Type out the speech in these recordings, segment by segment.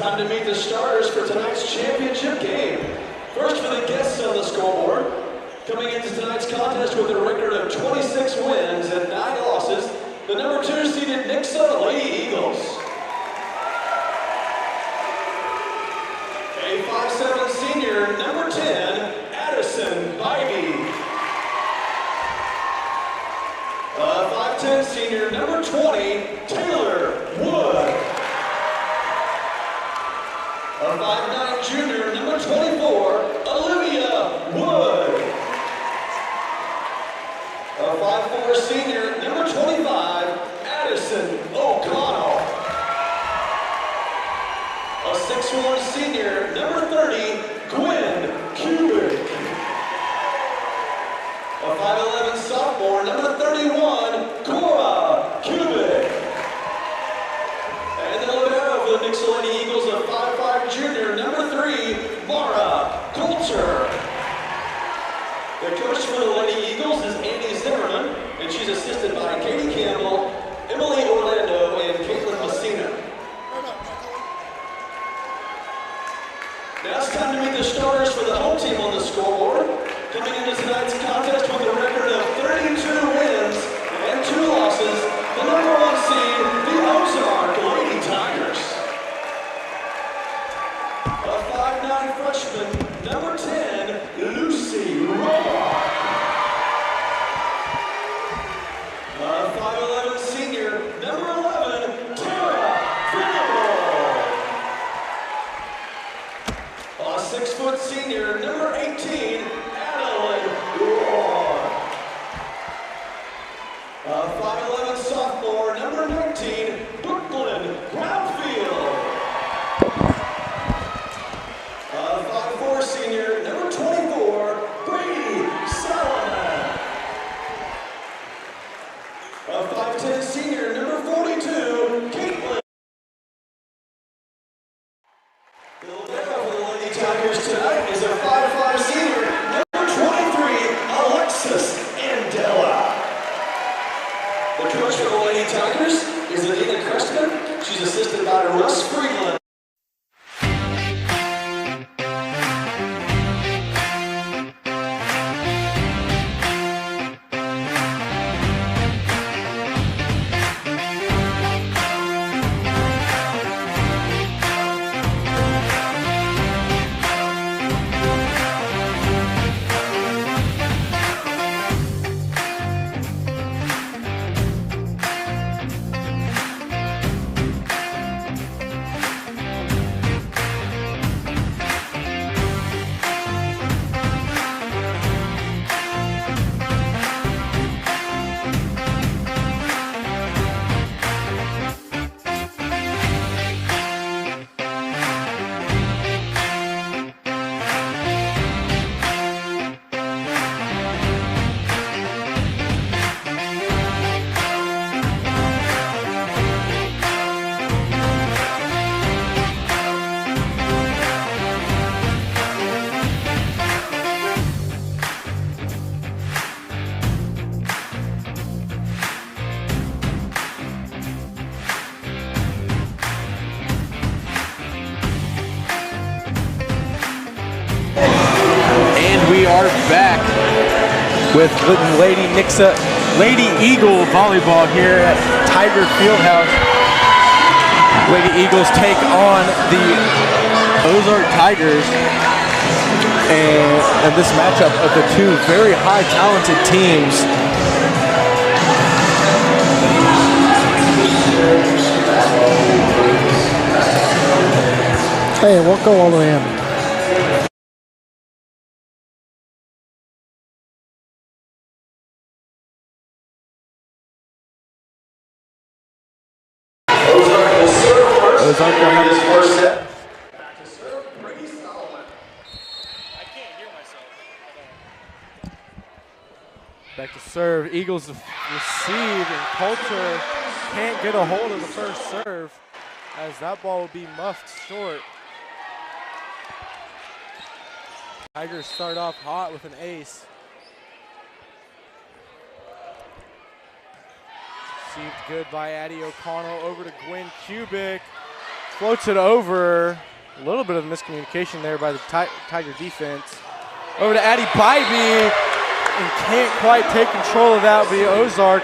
time to meet the starters for tonight's championship game. First for the guests on the scoreboard, coming into tonight's contest with a record of 26 wins and 9 losses, the number 2 seeded Nixa Lady Eagles. A 5'7" senior, number 10, Addison Bybee. A 5'10" senior, number 20, Taylor Wood. A 5'9" junior, number 24, Olivia Wood. A 5'4" senior, number 25, Addison O'Connell. A 6'1" senior, number 30, Gwen Cubic. A 5'11" sophomore, number 31, Cora Cubic. And the libero for the Nixa Lady Eagles, a 5'5" junior, number 3, Mara Coulter. The coach for the Lady Eagles is Andy Zimmerman, and she's assisted by Katie Campbell, Emily Orlando, and Caitlin Messina. Now it's time to meet the starters for the home team on the scoreboard. Coming into tonight's contest with a record of 32 wins and 2 losses, the number 1 seed, the Ozark Lady Tigers. A 5'9" freshman, number 10, Lucy Roy. A 5'11" senior, number 11, Tara Venable. A 6' senior, number 18, a 5'11" sophomore, number 19, Brooklyn Brownfield. A 5'4" senior, number 24, Brady Solomon. A 5'10" senior, number 42, Caitlin. The libero for the Lady Tigers tonight is a 5'5" senior, number 23, Alexis Andela. The coach for the Lady Tigers is Adina Crestman. She's assisted by Russ Friedland. We are back with Lady Nixa, Lady Eagle volleyball here at Tiger Fieldhouse. Lady Eagles take on the Ozark Tigers, and this matchup of the two very high talented teams. Hey, we'll go all the way in. Ozark will have his first set. Back to serve, Brady Solomon. I can't hear myself. Back to serve. Eagles receive, and Coulter can't get a hold of the first serve, as that ball will be muffed short. Tigers start off hot with an ace. Received good by Addie O'Connell over to Gwen Cubic. Floats it over. A little bit of miscommunication there by the Tiger defense. Over to Addie Bybee, and can't quite take control of that via Ozark.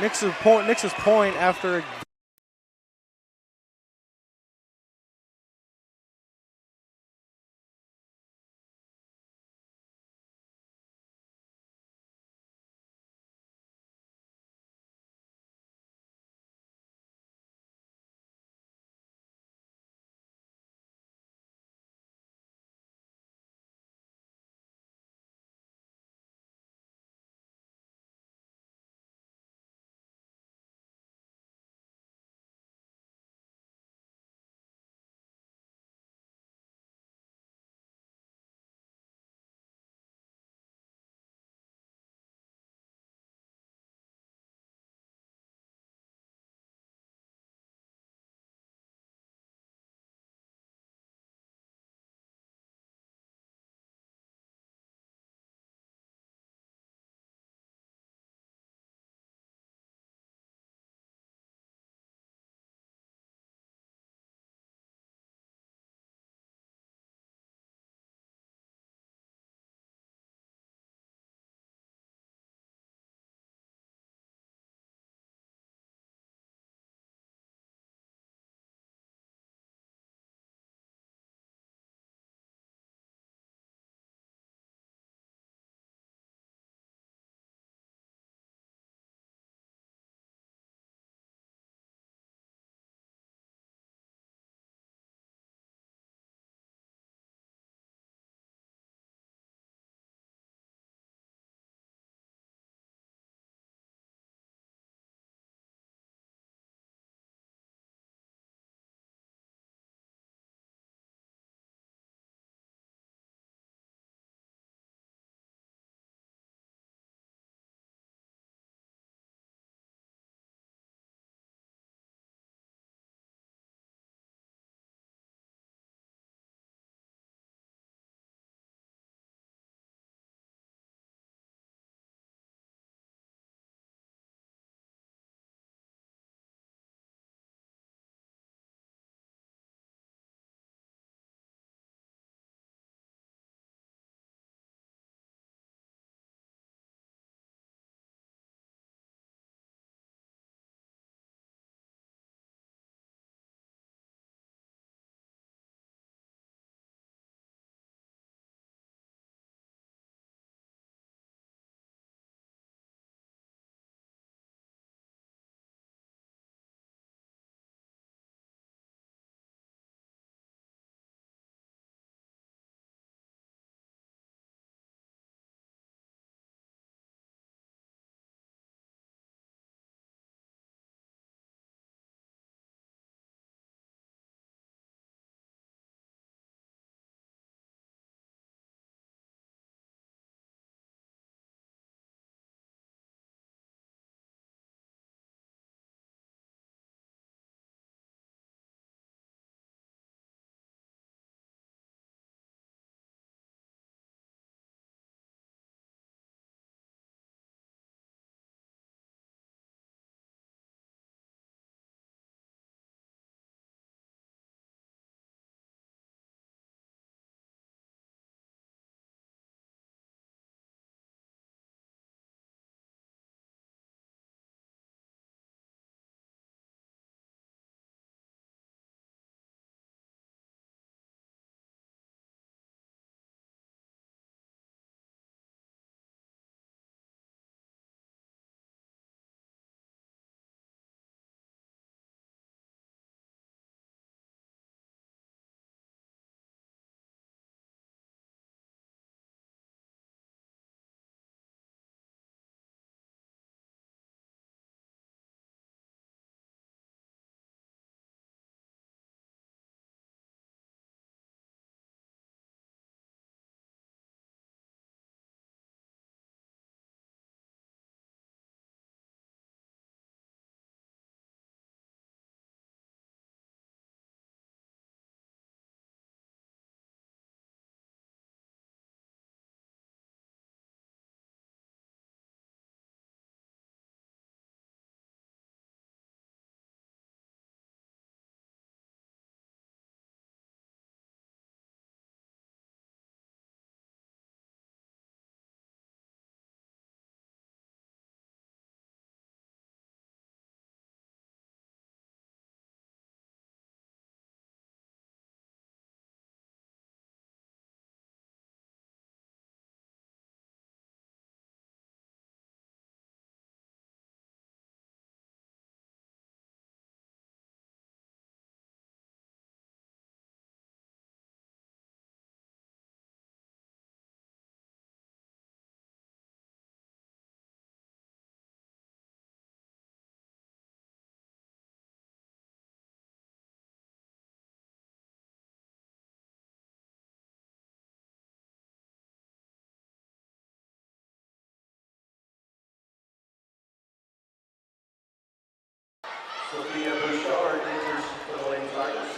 Nix's point after a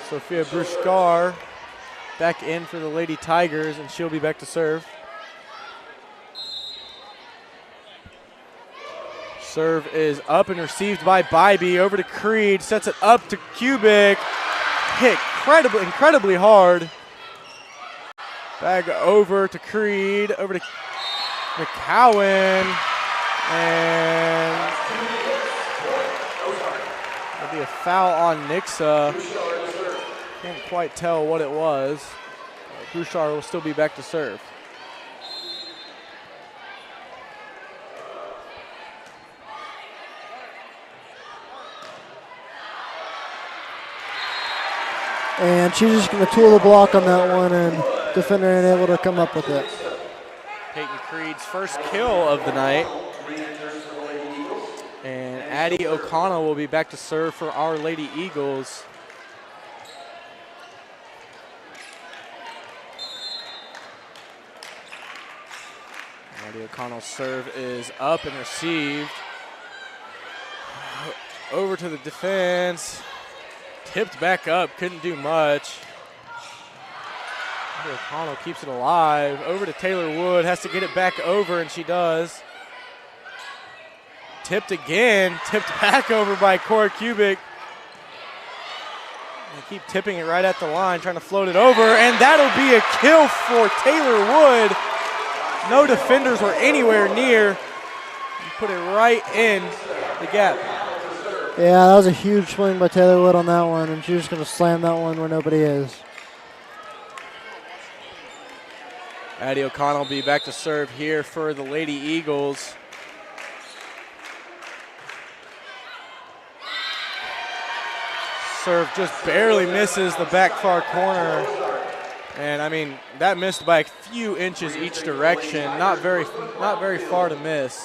Sophia Brushkar back in for the Lady Tigers, and she'll be back to serve. Serve is up and received by Bybee. Over to Creed, sets it up to Kubik. Hit incredibly hard. Bag over to Creed, over to McCowan, and there'll be a foul on Nixa. Can't quite tell what it was. Bouchard will still be back to serve. And she's just going to tool the block on that one, and defender ain't able to come up with it. Peyton Creed's first kill of the night. And Addie O'Connell will be back to serve for Our Lady Eagles. Addie O'Connell's serve is up and received. Over to the defense. Tipped back up, couldn't do much. Addie O'Connell keeps it alive. Over to Taylor Wood, has to get it back over, and she does. Tipped again, tipped back over by Cora Kubik. They keep tipping it right at the line, trying to float it over, and that'll be a kill for Taylor Wood. No defenders were anywhere near. You put it right in the gap. Yeah, that was a huge swing by Taylor Wood on that one, and she's just going to slam that one where nobody is. Addie O'Connell will be back to serve here for the Lady Eagles. Serve just barely misses the back far corner. And I mean, that missed by a few inches each direction. Not very far to miss.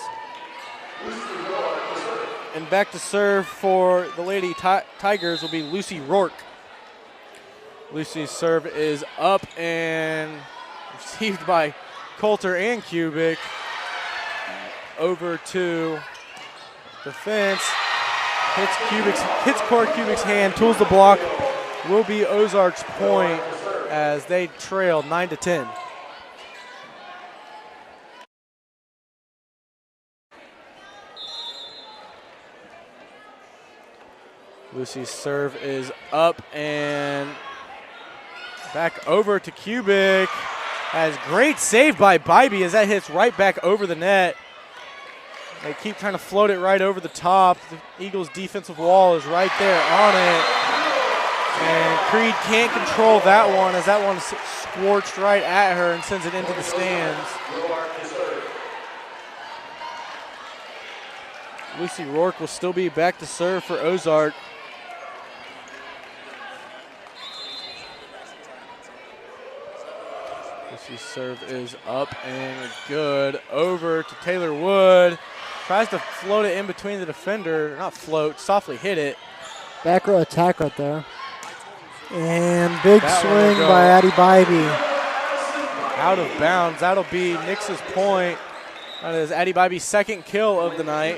And back to serve for the Lady Tigers will be Lucy Rourke. Lucy's serve is up and received by Coulter and Kubik. Over to defense. Hits Cora Kubik's hand, tools the block. Will be Ozark's point as they trail 9-10. Lucy's serve is up and back over to Kubik. As great save by Bybee as that hits right back over the net. They keep trying to float it right over the top. The Eagles' defensive wall is right there on it. And Creed can't control that one as that one scorched right at her and sends it into the stands. Lucy Rourke will still be back to serve for Ozark. Lucy's serve is up and good. Over to Taylor Wood. Tries to float it in between the defender. Not float, softly hit it. Back row attack right there. And big swing by Addie Bybee. Out of bounds. That'll be Nix's point. That is Addie Bybee's second kill of the night.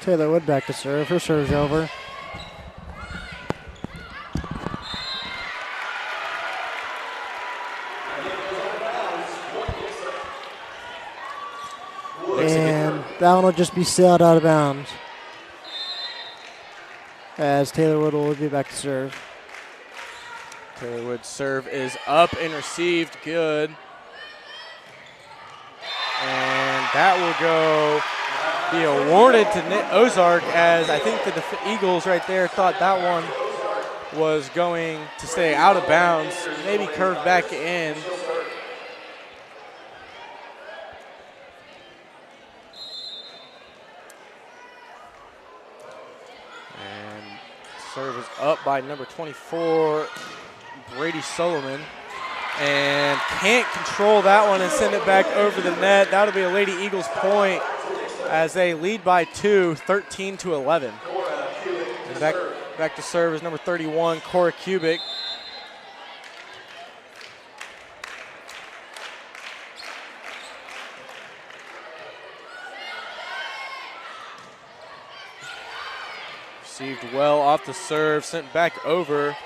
Taylor Wood back to serve. Her serve's over. And that one will just be sailed out of bounds as Taylor Wood will be back to serve. Taylor Wood's serve is up and received. Good. And that will be awarded to Ozark as I think the Eagles right there thought that one was going to stay out of bounds, maybe curve back in. And serve is up by number 24, Brady Solomon. And can't control that one and send it back over the net. That'll be a Lady Eagles point as they lead by 2, 13-11. And back to serve is number 31, Cora Kubik. Received well off the serve, sent back over.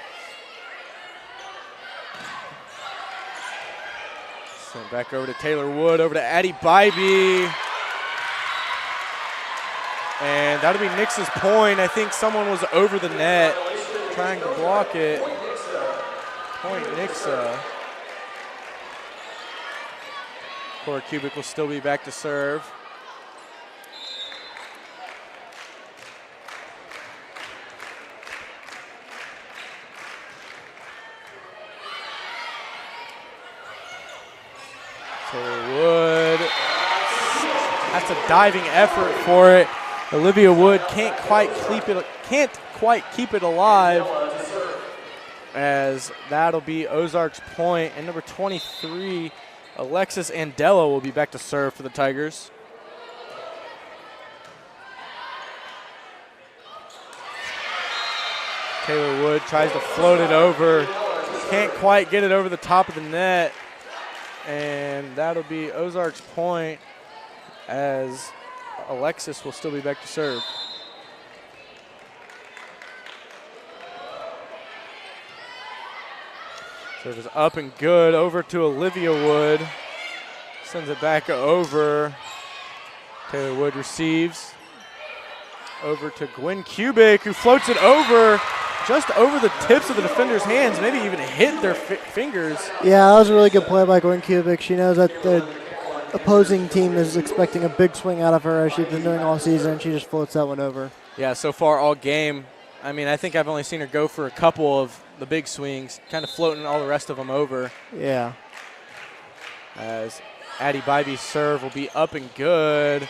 Sent back over to Taylor Wood, over to Addie Bybee. And that'll be Nixa's point. I think someone was over the net trying to block it. Point Nixa. Cora Kubik will still be back to serve. Taylor Wood. That's a diving effort for it. Olivia Wood can't quite keep it alive, as that'll be Ozarks point. And number 23, Alexis Andela, will be back to serve for the Tigers. Taylor Wood tries to float it over, can't quite get it over the top of the net, and that'll be Ozarks point, as Alexis will still be back to serve. Serve is up and good, over to Olivia Wood. Sends it back over. Taylor Wood receives. Over to Gwen Kubik, who floats it over, just over the tips of the defender's hands, maybe even hit their fingers. Yeah, that was a really good play by Gwen Kubik. She knows that the opposing team is expecting a big swing out of her, as she's been doing all season. She just floats that one over. Yeah, so far all game, I mean, I think I've only seen her go for a couple of the big swings, kind of floating all the rest of them over. Yeah. As Addie Bybee's serve will be up and good.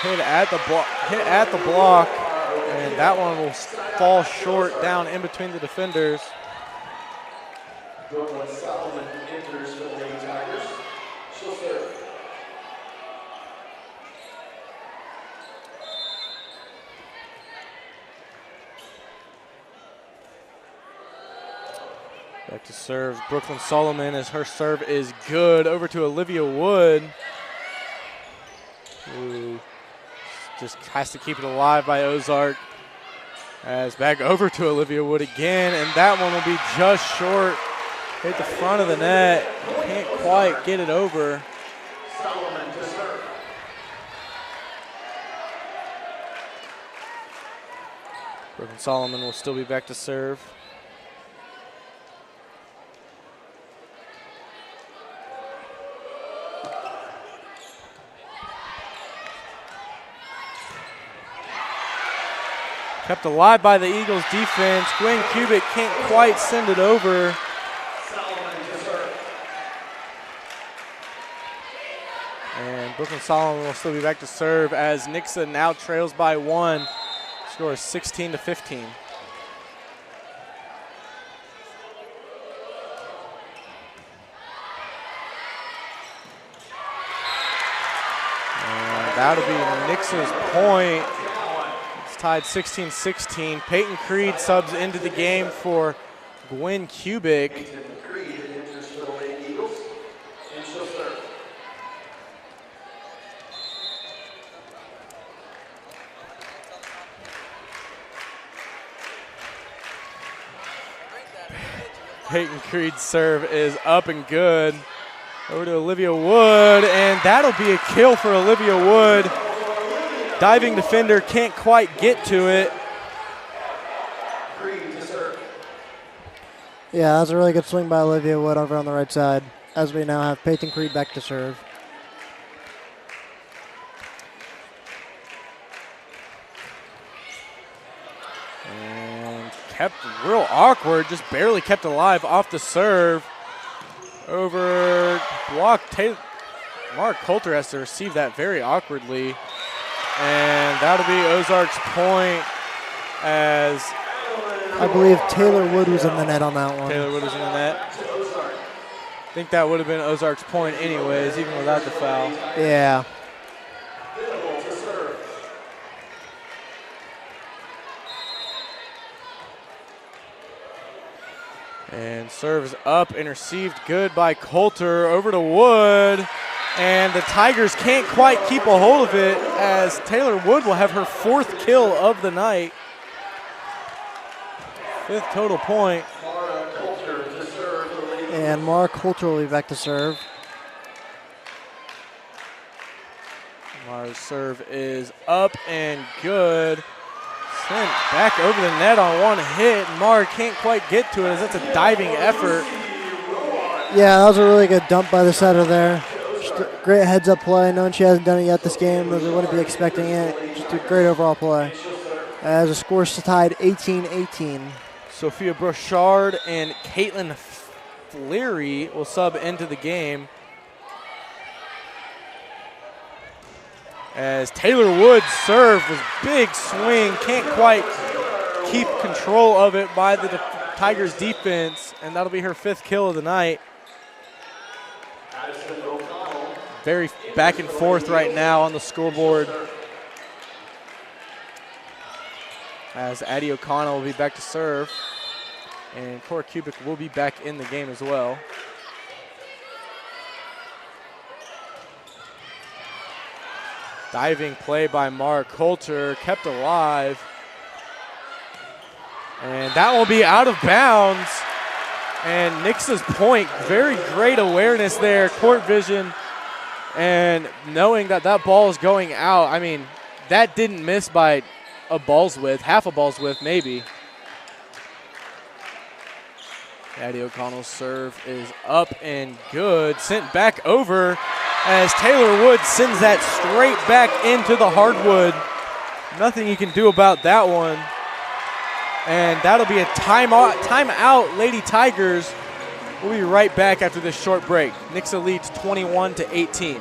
Hit at the block, and that one will fall short down in between the defenders. Solomon enters for the Lady Tigers. She'll serve. Back to serve Brooklyn Solomon, as her serve is good. Over to Olivia Wood, who just has to keep it alive by Ozark. As back over to Olivia Wood again, and that one will be just short. Hit the front of the net, can't quite get it over. Solomon to serve. Brooklyn Solomon will still be back to serve. Kept alive by the Eagles defense. Gwen Kubik can't quite send it over. And Brooklyn Solomon will still be back to serve, as Nixa now trails by 1. Score is 16-15. And that'll be Nixa's point. Tied 16-16. Peyton Creed subs into the game for Gwen Kubik. Peyton Creed's serve is up and good. Over to Olivia Wood, and that'll be a kill for Olivia Wood. Diving defender can't quite get to it. Yeah, that was a really good swing by Olivia Wood over on the right side, as we now have Peyton Creed back to serve. And kept real awkward, just barely kept alive off the serve. Over block. Mark Coulter has to receive that very awkwardly. And that'll be Ozark's point, as I believe Taylor Wood was in the net on that one. Taylor Wood was in the net. I think that would have been Ozark's point anyways, even without the foul. Yeah. And serve is up and received good by Coulter. Over to Wood. And the Tigers can't quite keep a hold of it, as Taylor Wood will have her 4th kill of the night. 5th total point. And Mara Coulter will be back to serve. Mara's serve is up and good. Sent back over the net on one hit. Mara can't quite get to it as that's a diving effort. Yeah, that was a really good dump by the setter there. Just a great heads-up play. Knowing she hasn't done it yet this game, they wouldn't be expecting it. Just a great overall play. As the score's tied 18-18. Sophia Brochard and Caitlin Fleary will sub into the game. As Taylor Wood's serve was big swing, can't quite keep control of it by the Tigers defense, and that'll be her 5th kill of the night. Very back and forth right now on the scoreboard. As Addie O'Connell will be back to serve, and Cora Kubik will be back in the game as well. Diving play by Mara Coulter, kept alive. And that will be out of bounds. And Nixa's point, very great awareness there, court vision. And knowing that that ball is going out, I mean, that didn't miss by a ball's width, half a ball's width maybe. Addie O'Connell's serve is up and good. Sent back over as Taylor Wood sends that straight back into the hardwood. Nothing you can do about that one. And that'll be a timeout, Lady Tigers. We'll be right back after this short break. Nixa leads 21-18.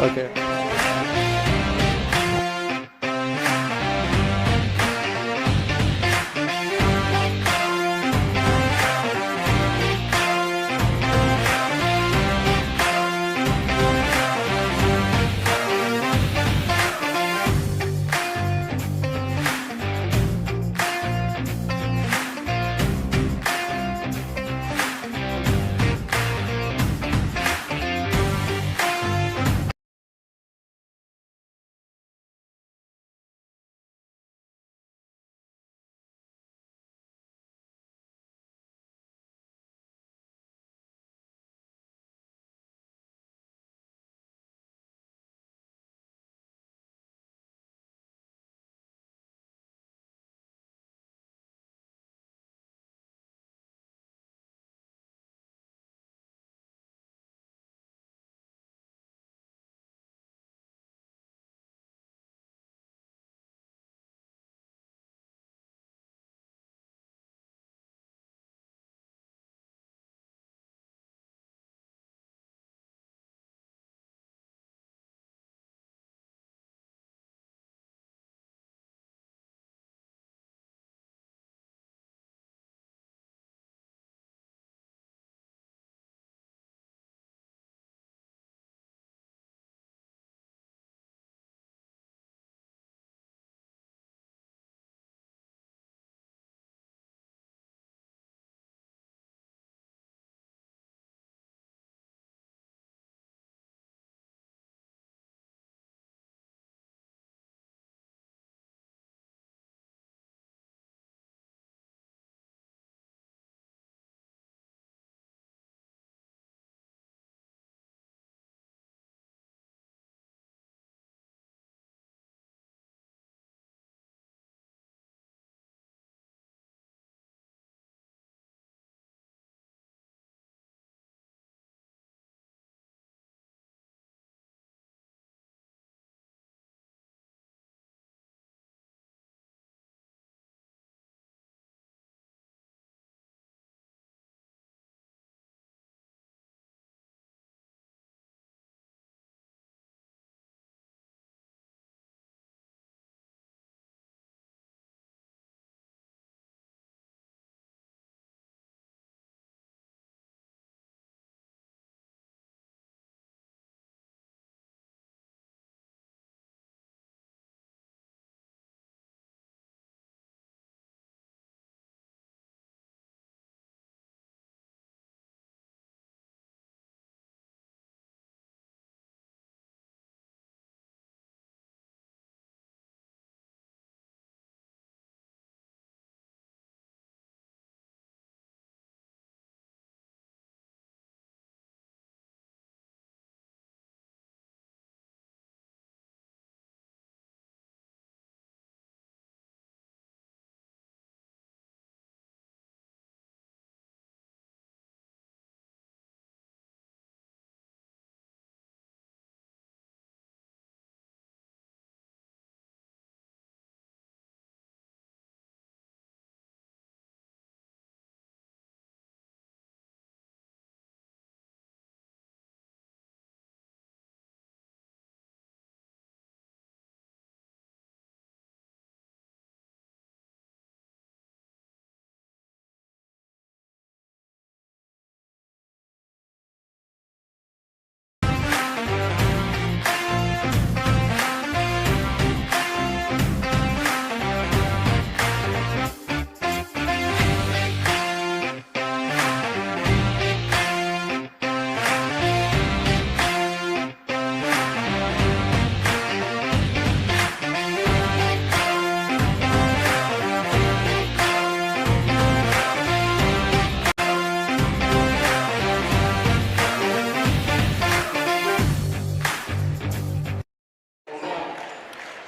Okay.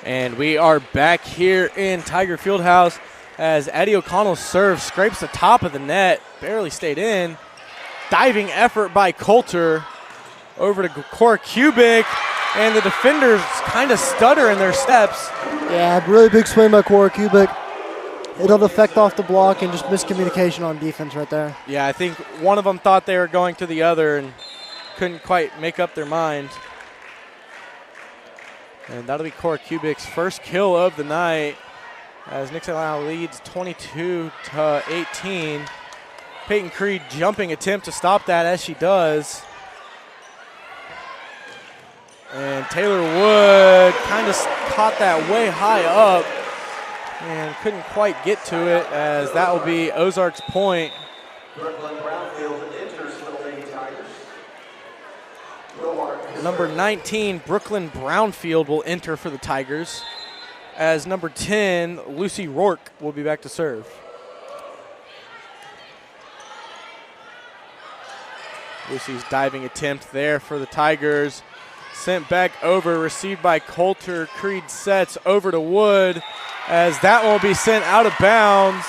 And we are back here in Tiger Fieldhouse as Eddie O'Connell's serve scrapes the top of the net, barely stayed in. Diving effort by Coulter over to Cora Kubik, and the defenders kind of stutter in their steps. Yeah, really big swing by Cora Kubik. It'll defect off the block and just miscommunication on defense right there. Yeah, I think one of them thought they were going to the other and couldn't quite make up their mind. And that'll be Cora Kubik's first kill of the night as Nixa now leads 22-18. Peyton Creed jumping attempt to stop that as she does. And Taylor Wood kind of caught that way high up and couldn't quite get to it, as that will be Ozark's point. Number 19, Brooklyn Brownfield, will enter for the Tigers, as number 10, Lucy Rourke, will be back to serve. Lucy's diving attempt there for the Tigers. Sent back over, received by Coulter. Creed sets over to Wood, as that will be sent out of bounds.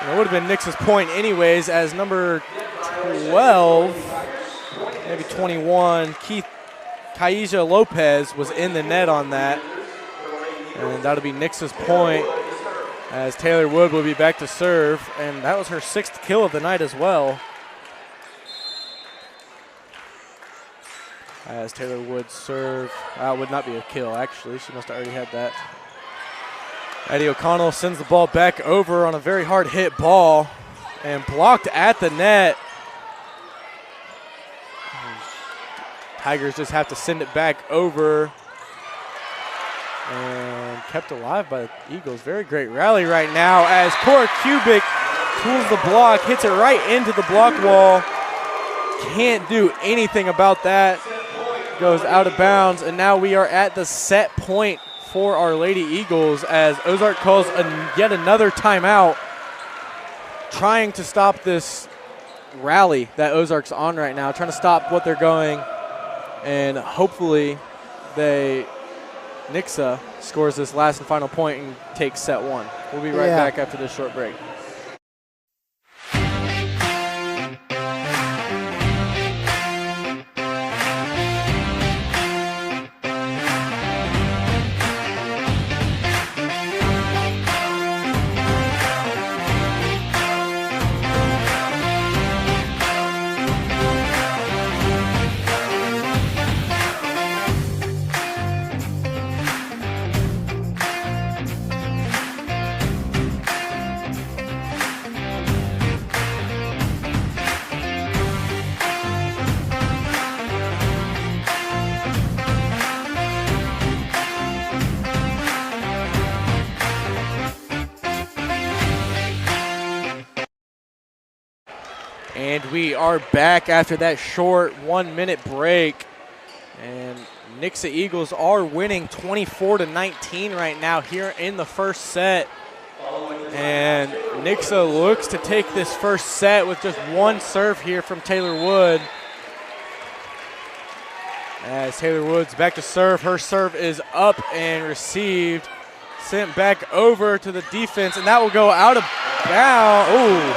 And it would have been Nix's point anyways, as number 12, maybe 21, Kaija Lopez was in the net on that. And that'll be Nix's point, as Taylor Wood will be back to serve. And that was her 6th kill of the night as well. As Taylor Wood serve, would not be a kill actually, she must have already had that. Eddie O'Connell sends the ball back over on a very hard hit ball and blocked at the net. Tigers just have to send it back over, and kept alive by the Eagles. Very great rally right now as Cora Kubik tools the block, hits it right into the block wall. Can't do anything about that. Goes out of bounds, and now we are at the set point for our Lady Eagles as Ozark calls yet another timeout, trying to stop this rally that Ozark's on right now, trying to stop what they're going, and hopefully Nixa scores this last and final point and takes set one. We'll be right back after this short break. And we are back after that short 1-minute break. And Nixa Eagles are winning 24-19 right now here in the first set. And Nixa looks to take this first set with just one serve here from Taylor Wood. As Taylor Wood's back to serve, her serve is up and received. Sent back over to the defense, and that will go out of bounds. Ooh.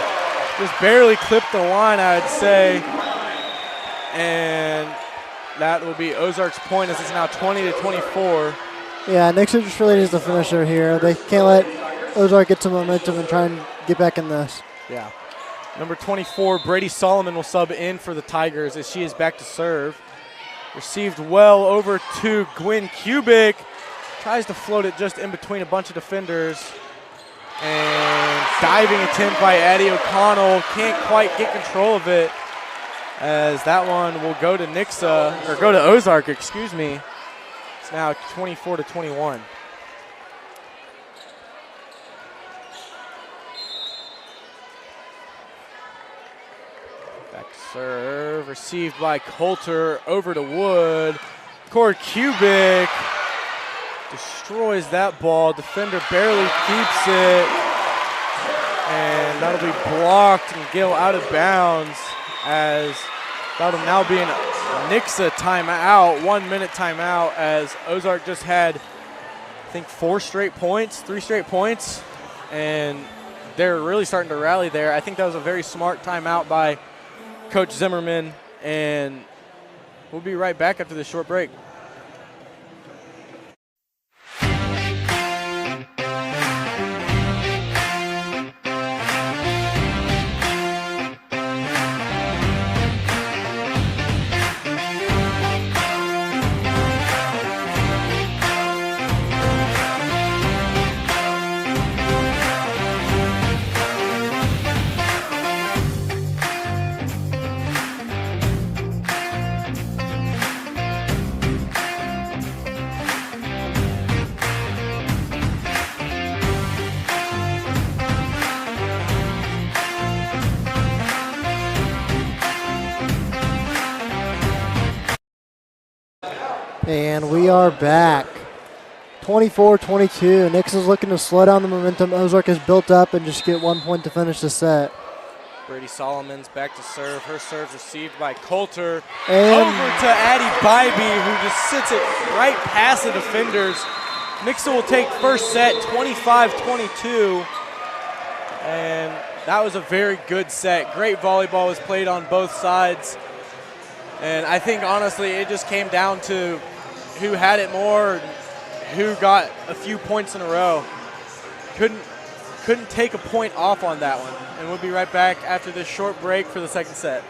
Just barely clipped the line, I'd say. And that will be Ozark's point as it's now 20-24. Yeah, Nixa just really needs to finish her here. They can't let Ozark get some momentum and try and get back in this. Yeah. Number 24, Brady Solomon, will sub in for the Tigers as she is back to serve. Received well over to Gwen Kubik. Tries to float it just in between a bunch of defenders. And diving attempt by Eddie O'Connell. Can't quite get control of it, as that one will go to Nixa, or go to Ozark, excuse me. It's now 24-21. Back serve, received by Coulter, over to Wood. Cora Kubik destroys that ball. Defender barely keeps it. And that'll be blocked and go out of bounds, as that'll now be an Nixa timeout, 1 minute timeout, as Ozark just had I think 3 straight points, and they're really starting to rally there. I think that was a very smart timeout by Coach Zimmerman, and we'll be right back after this short break. And we are back. 24-22. Nixon's looking to slow down the momentum Ozark has built up and just get 1 point to finish the set. Brady Solomon's back to serve. Her serve received by Coulter. And over to Addie Bybee, who just sits it right past the defenders. Nixa will take first set, 25-22. And that was a very good set. Great volleyball was played on both sides. And I think, honestly, it just came down to who had it more, who got a few points in a row. Couldn't take a point off on that one. And we'll be right back after this short break for the second set.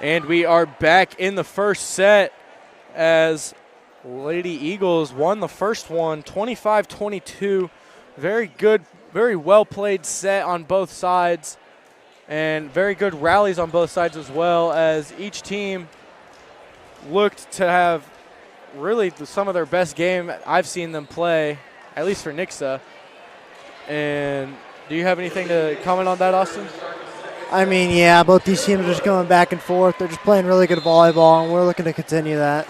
And we are back in the first set as Lady Eagles won the first one, 25-22. Very good, very well played set on both sides, and very good rallies on both sides as well, as each team looked to have really some of their best game I've seen them play, at least for Nixa. And do you have anything to comment on that, Austin? I mean, yeah, both these teams are just going back and forth. They're just playing really good volleyball, and we're looking to continue that.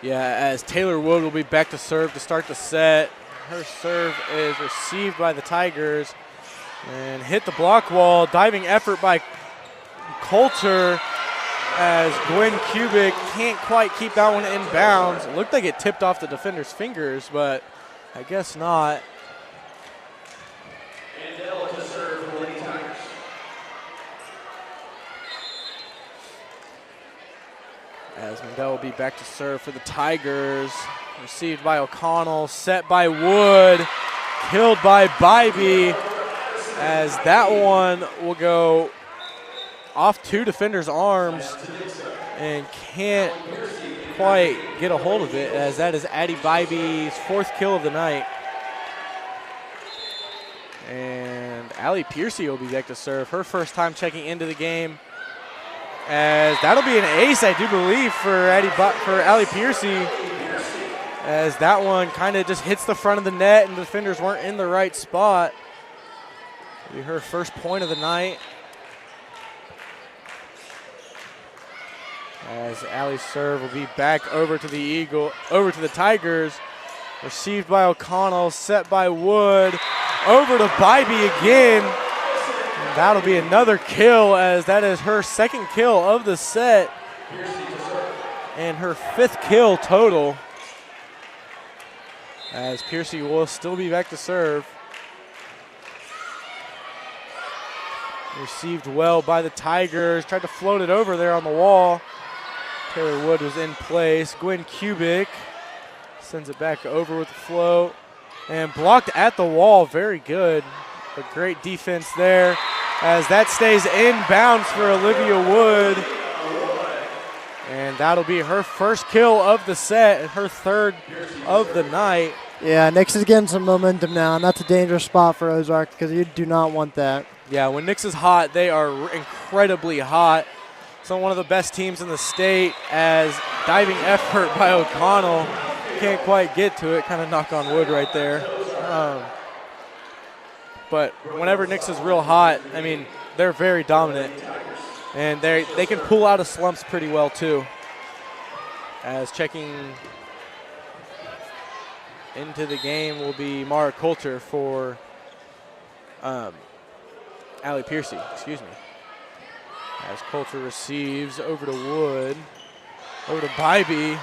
Yeah, as Taylor Wood will be back to serve to start the set. Her serve is received by the Tigers and hit the block wall. Diving effort by Coulter, as Gwen Kubik can't quite keep that one in bounds. It looked like it tipped off the defender's fingers, but I guess not. As Mandel will be back to serve for the Tigers. Received by O'Connell, set by Wood, killed by Bybee, as that one will go off two defenders' arms and can't quite get a hold of it, as that is Addie Bybee's fourth kill of the night. And Allie Piercy will be back to serve, her first time checking into the game. As that'll be an ace, I do believe, for Allie Piercy, as that one kind of just hits the front of the net and the defenders weren't in the right spot. It'll be her first point of the night. As Allie's serve will be back over to the Tigers. Received by O'Connell, set by Wood, over to Bybee again. And that'll be another kill, as that is her second kill of the set and her fifth kill total. As Piercy will still be back to serve. Received well by the Tigers, tried to float it over there on the wall. Taylor Wood was in place. Gwen Kubik sends it back over with the float and blocked at the wall. Very good. A great defense there, as that stays in bounds for Olivia Wood. And that'll be her first kill of the set and her third of the night. Yeah, Nix is getting some momentum now, and that's a dangerous spot for Ozark because you do not want that. Yeah, when Nix is hot, they are incredibly hot. So one of the best teams in the state, as diving effort by O'Connell. Can't quite get to it, kind of knock on wood right there. But whenever Nix is real hot, I mean, they're very dominant. And they can pull out of slumps pretty well too. As checking into the game will be Mara Coulter for Allie Piercy, excuse me. As Coulter receives over to Wood, over to Bybee,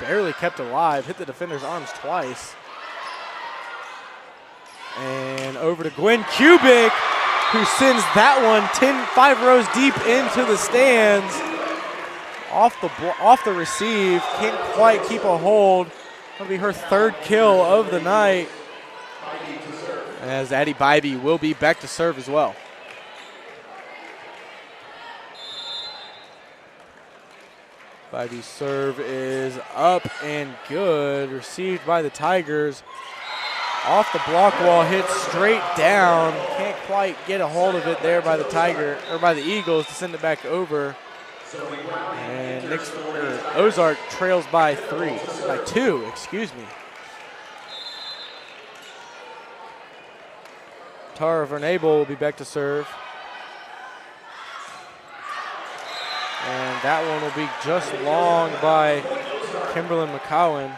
barely kept alive, hit the defender's arms twice. And over to Gwen Kubik, who sends that one 5 rows deep into the stands. Off the receive, can't quite keep a hold. That'll be her third kill of the night. As Addie Bybee will be back to serve as well. Bybee's serve is up and good. Received by the Tigers. Off the block wall, hit straight down. Can't quite get a hold of it there by the Eagles to send it back over. And Ozark trails by 2, excuse me. Tara Vernabel will be back to serve. And that one will be just long by Kimberlyn McCowan.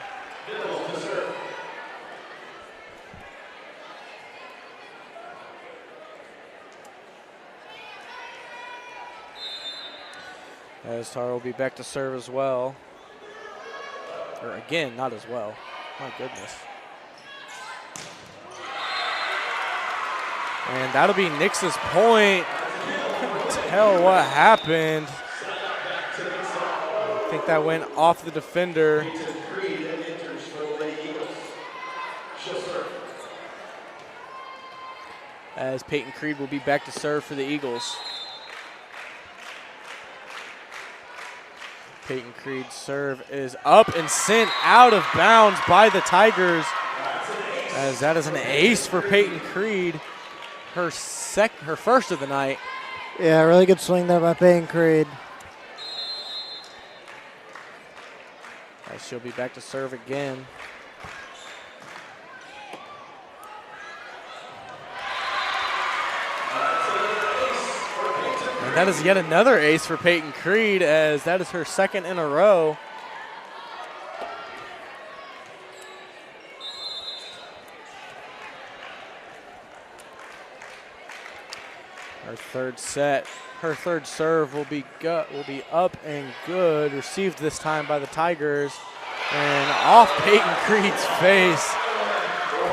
As Tara will be back to serve as well. Or again, not as well. My goodness. And that'll be Nix's point. Couldn't tell what happened. I think that went off the defender. As Peyton Creed will be back to serve for the Eagles. Peyton Creed's serve is up and sent out of bounds by the Tigers, as that is an ace for Peyton Creed, her first of the night. Yeah, really good swing there by Peyton Creed. As she'll be back to serve again. And that is yet another ace for Peyton Creed, as that is her second in a row. Her third serve will be up and good. Received this time by the Tigers, and off Peyton Creed's face.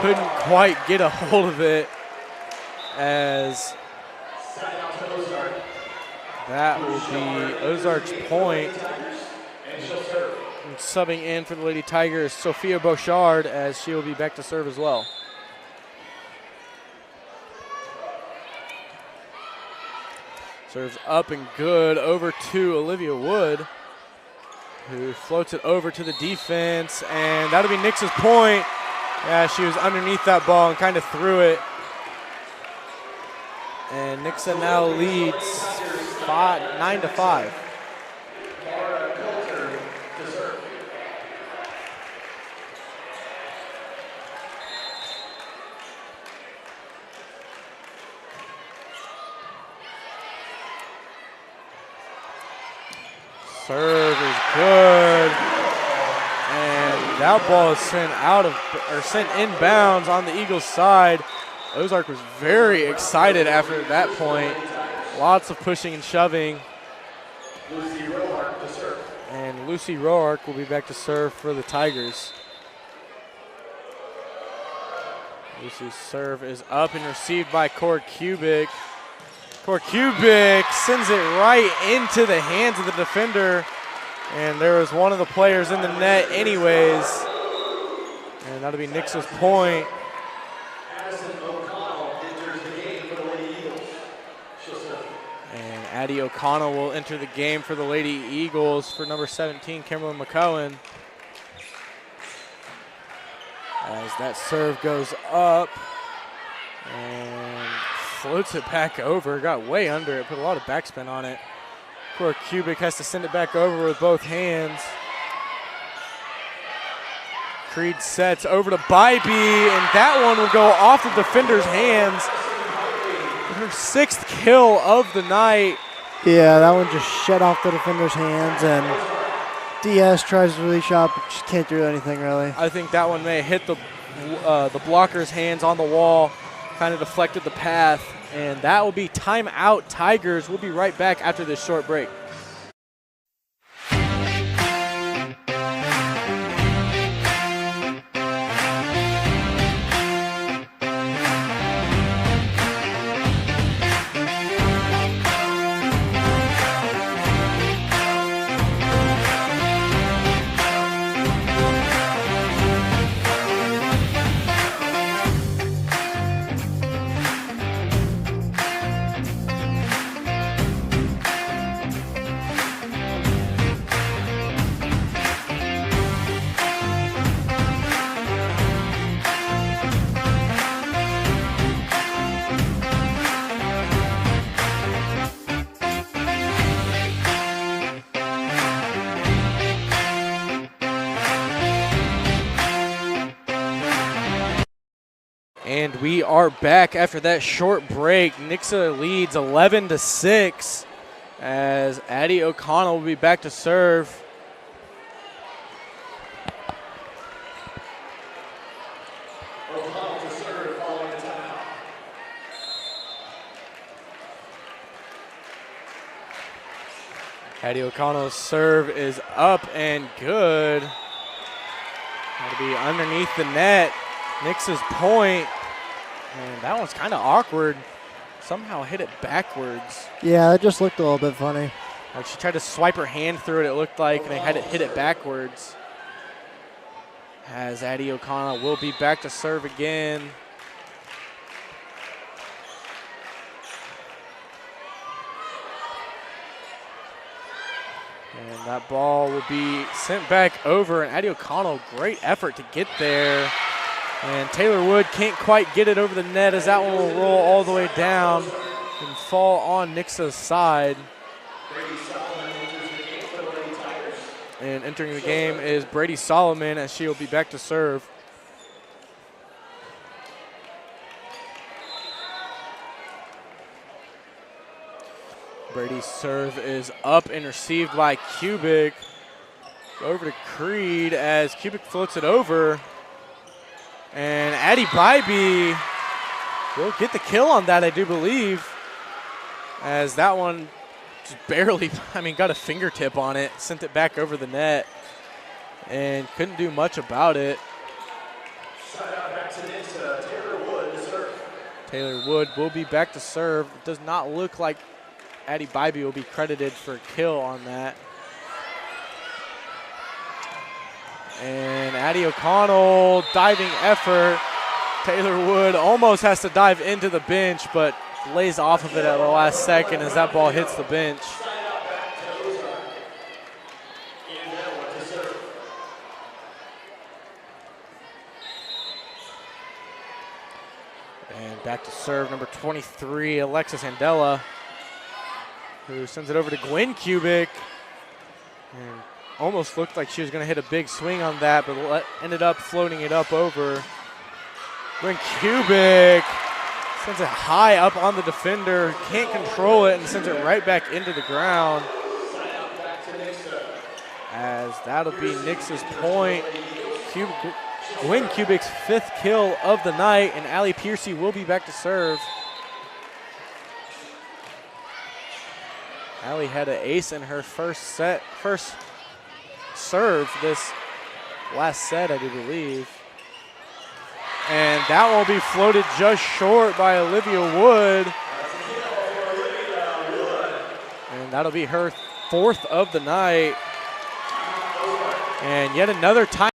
Couldn't quite get a hold of it, as that will be Ozark's point. And subbing in for the Lady Tigers, Sophia Beauchard, as she will be back to serve as well. Serves up and good over to Olivia Wood, who floats it over to the defense, and that'll be Nix's point. Yeah, she was underneath that ball and kind of threw it. And Nixa now leads 9-5. Serve is good, and that ball is sent inbounds on the Eagles' side. Ozark was very excited after that point. Lots of pushing and shoving. And Lucy Roark will be back to serve for the Tigers. Lucy's serve is up and received by Cor Kubik. Cor Kubik sends it right into the hands of the defender, and there was one of the players in the net anyways, and that'll be Nix's point. And Addie O'Connell will enter the game for the Lady Eagles for number 17, Kimberly McCohen. As that serve goes up and floats it back over, got way under it, put a lot of backspin on it. Cor Kubik has to send it back over with both hands. Creed sets over to Bybee, and that one will go off the defender's hands. Her 6th kill of the night. Yeah, that one just shut off the defender's hands, and Diaz tries to release shot, but just can't do anything really. I think that one may have hit the blocker's hands on the wall, kind of deflected the path, and that will be timeout Tigers. We'll be right back after this short break. And we are back after that short break. Nixa leads 11-6 as Addie O'Connell will be back to serve. O'Connell to serve following the timeout. Addie O'Connell's serve is up and good. That'll be underneath the net. Nix's point, and that one's kind of awkward. Somehow hit it backwards. Yeah, it just looked a little bit funny. Like she tried to swipe her hand through it, it looked like, and they had it hit it backwards. As Addie O'Connell will be back to serve again. And That ball will be sent back over, and Addie O'Connell, great effort to get there. And Taylor Wood can't quite get it over the net as that one will roll all the way down and fall on Nixa's side. And entering the game is Brady Solomon, as she will be back to serve. Brady's serve is up and received by Kubik. Over to Creed as Kubik floats it over. And Addie Bybee will get the kill on that, I do believe. As that one just barely, got a fingertip on it, sent it back over the net, and couldn't do much about it. Taylor Wood will be back to serve. It does not look like Addie Bybee will be credited for a kill on that. And Addie O'Connell, diving effort. Taylor Wood almost has to dive into the bench, but lays off of it at the last second as that ball hits the bench. And back to serve number 23, Alexis Andela, who sends it over to Gwen Kubik. And almost looked like she was going to hit a big swing on that, but ended up floating it up over. Gwen Kubik sends it high up on the defender, can't control it, and sends it right back into the ground. As that'll be Nixa's point. Gwen Kubik's 5th kill of the night, and Allie Piercy will be back to serve. Allie had an ace in her first serve this last set, I do believe. And that will be floated just short by Olivia Wood. And that'll be her 4th of the night. And yet another time.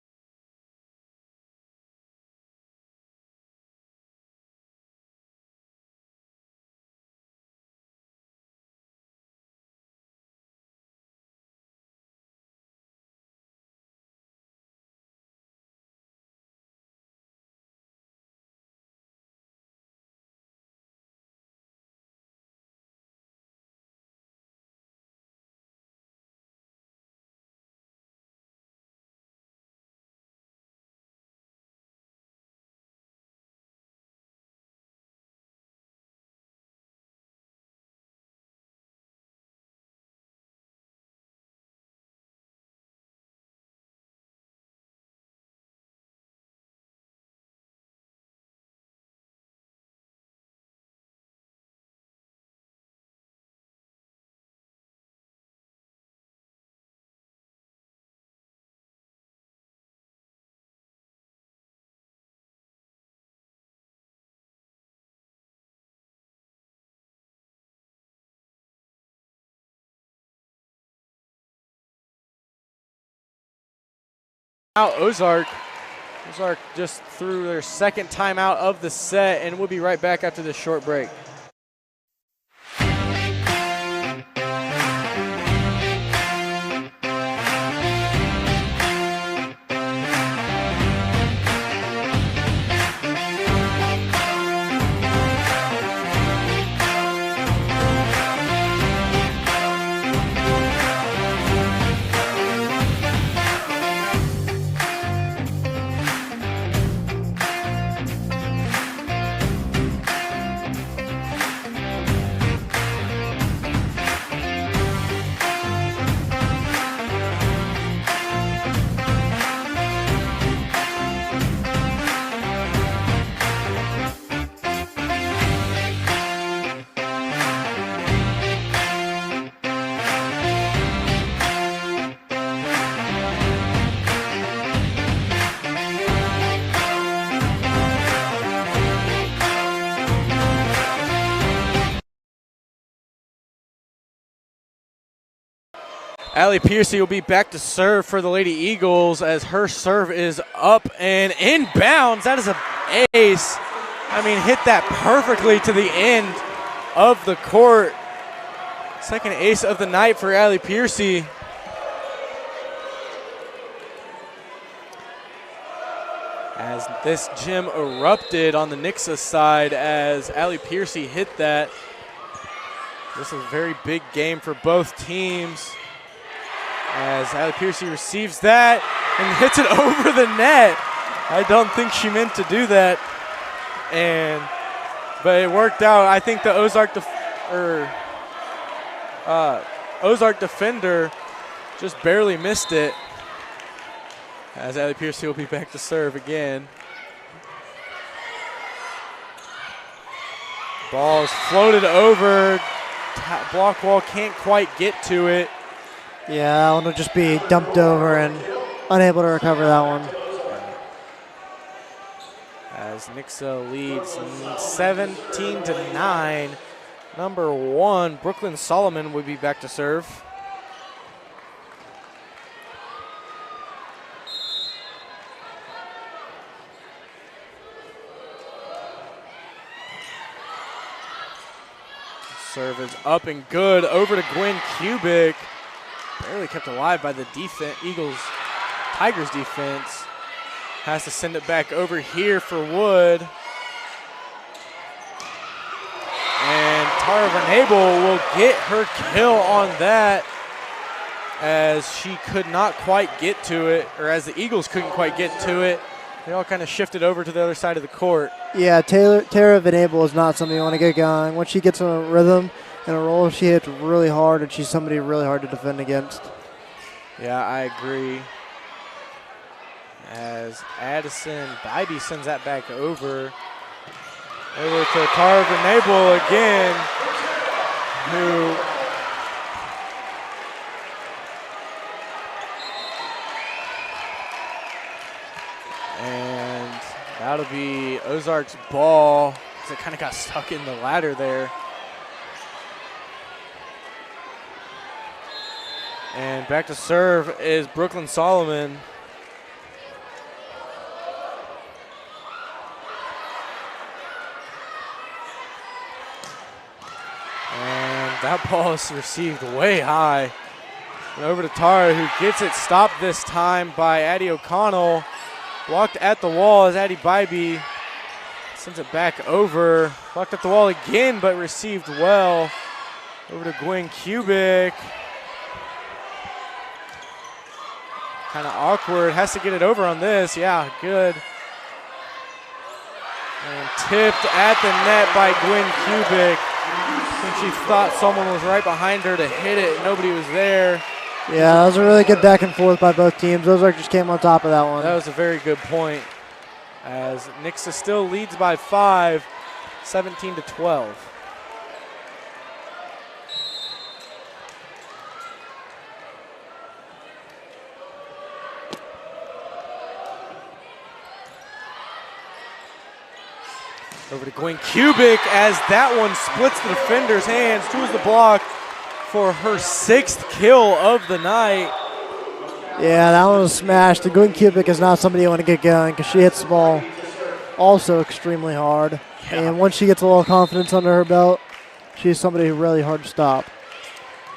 Ozark just threw their 2nd timeout of the set, and we'll be right back after this short break. Allie Piercy will be back to serve for the Lady Eagles as her serve is up and inbounds. That is an ace. Hit that perfectly to the end of the court. 2nd ace of the night for Allie Piercy. As this gym erupted on the Nixa side as Allie Piercy hit that. This is a very big game for both teams. As Allie Piercy receives that and hits it over the net. I don't think she meant to do that. But it worked out. I think the Ozark defender just barely missed it. As Allie Piercy will be back to serve again. Ball is floated over. Block wall can't quite get to it. Yeah, that one will just be dumped over and unable to recover that one. As Nixa leads 17-9. Number 1, Brooklyn Solomon would be back to serve. Serve is up and good. Over to Gwen Kubik. Barely kept alive by the defense. Tigers defense. Has to send it back over here for Wood. And Tara Vernabel will get her kill on that as she could not quite get to it, or as the Eagles couldn't quite get to it. They all kind of shifted over to the other side of the court. Yeah, Tara Vernabel is not somebody you want to get going. Once she gets in a rhythm and a roll, she hits really hard, and she's somebody really hard to defend against. Yeah, I agree. As Addison Bybee sends that back over to Tara Vernabel again, who and that'll be Ozark's ball, because it kind of got stuck in the ladder there. And back to serve is Brooklyn Solomon. And that ball is received way high. And over to Tara, who gets it stopped this time by Addie O'Connell. Blocked at the wall as Addie Bybee sends it back over. Blocked at the wall again, but received well. Over to Gwen Kubik. Kind of awkward, has to get it over on this. Yeah, good. And tipped at the net by Gwen Kubik. I think she thought someone was right behind her to hit it. Nobody was there. Yeah, that was a really good back and forth by both teams. Ozark just came on top of that one. That was a very good point. As Nixa still leads by 5, 17-12. Over to Gwen Kubik as that one splits the defender's hands. Chooses the block for her 6th kill of the night. Yeah, that one was smashed. And Gwen Kubik is not somebody you want to get going because she hits the ball also extremely hard. Yeah. And once she gets a little confidence under her belt, she's somebody really hard to stop.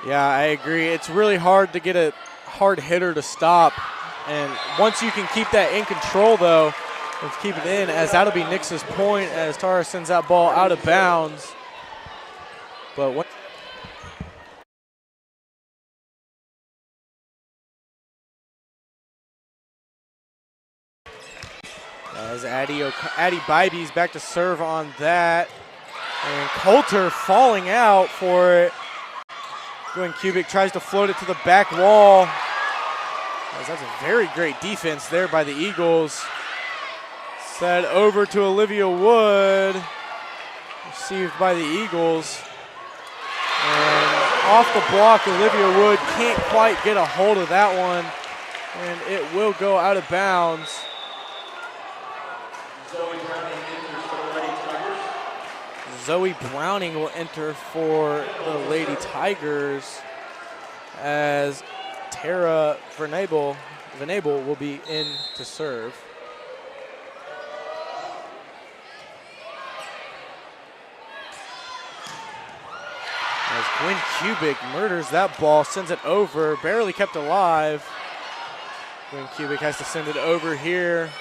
Yeah, I agree. It's really hard to get a hard hitter to stop. And once you can keep that in control, though, let's keep it in, as that'll be Nix's point as Tara sends that ball out of bounds. But what? As Addie Bybee's back to serve on that. And Coulter falling out for it. Gwen Kubik tries to float it to the back wall. As that's a very great defense there by the Eagles. Set over to Olivia Wood. Received by the Eagles. And off the block, Olivia Wood can't quite get a hold of that one. And it will go out of bounds. Zoe Browning will enter for the Lady Tigers as Tara Vernabel will be in to serve. As Gwen Kubik murders that ball, sends it over, barely kept alive. Gwen Kubik has to send it over here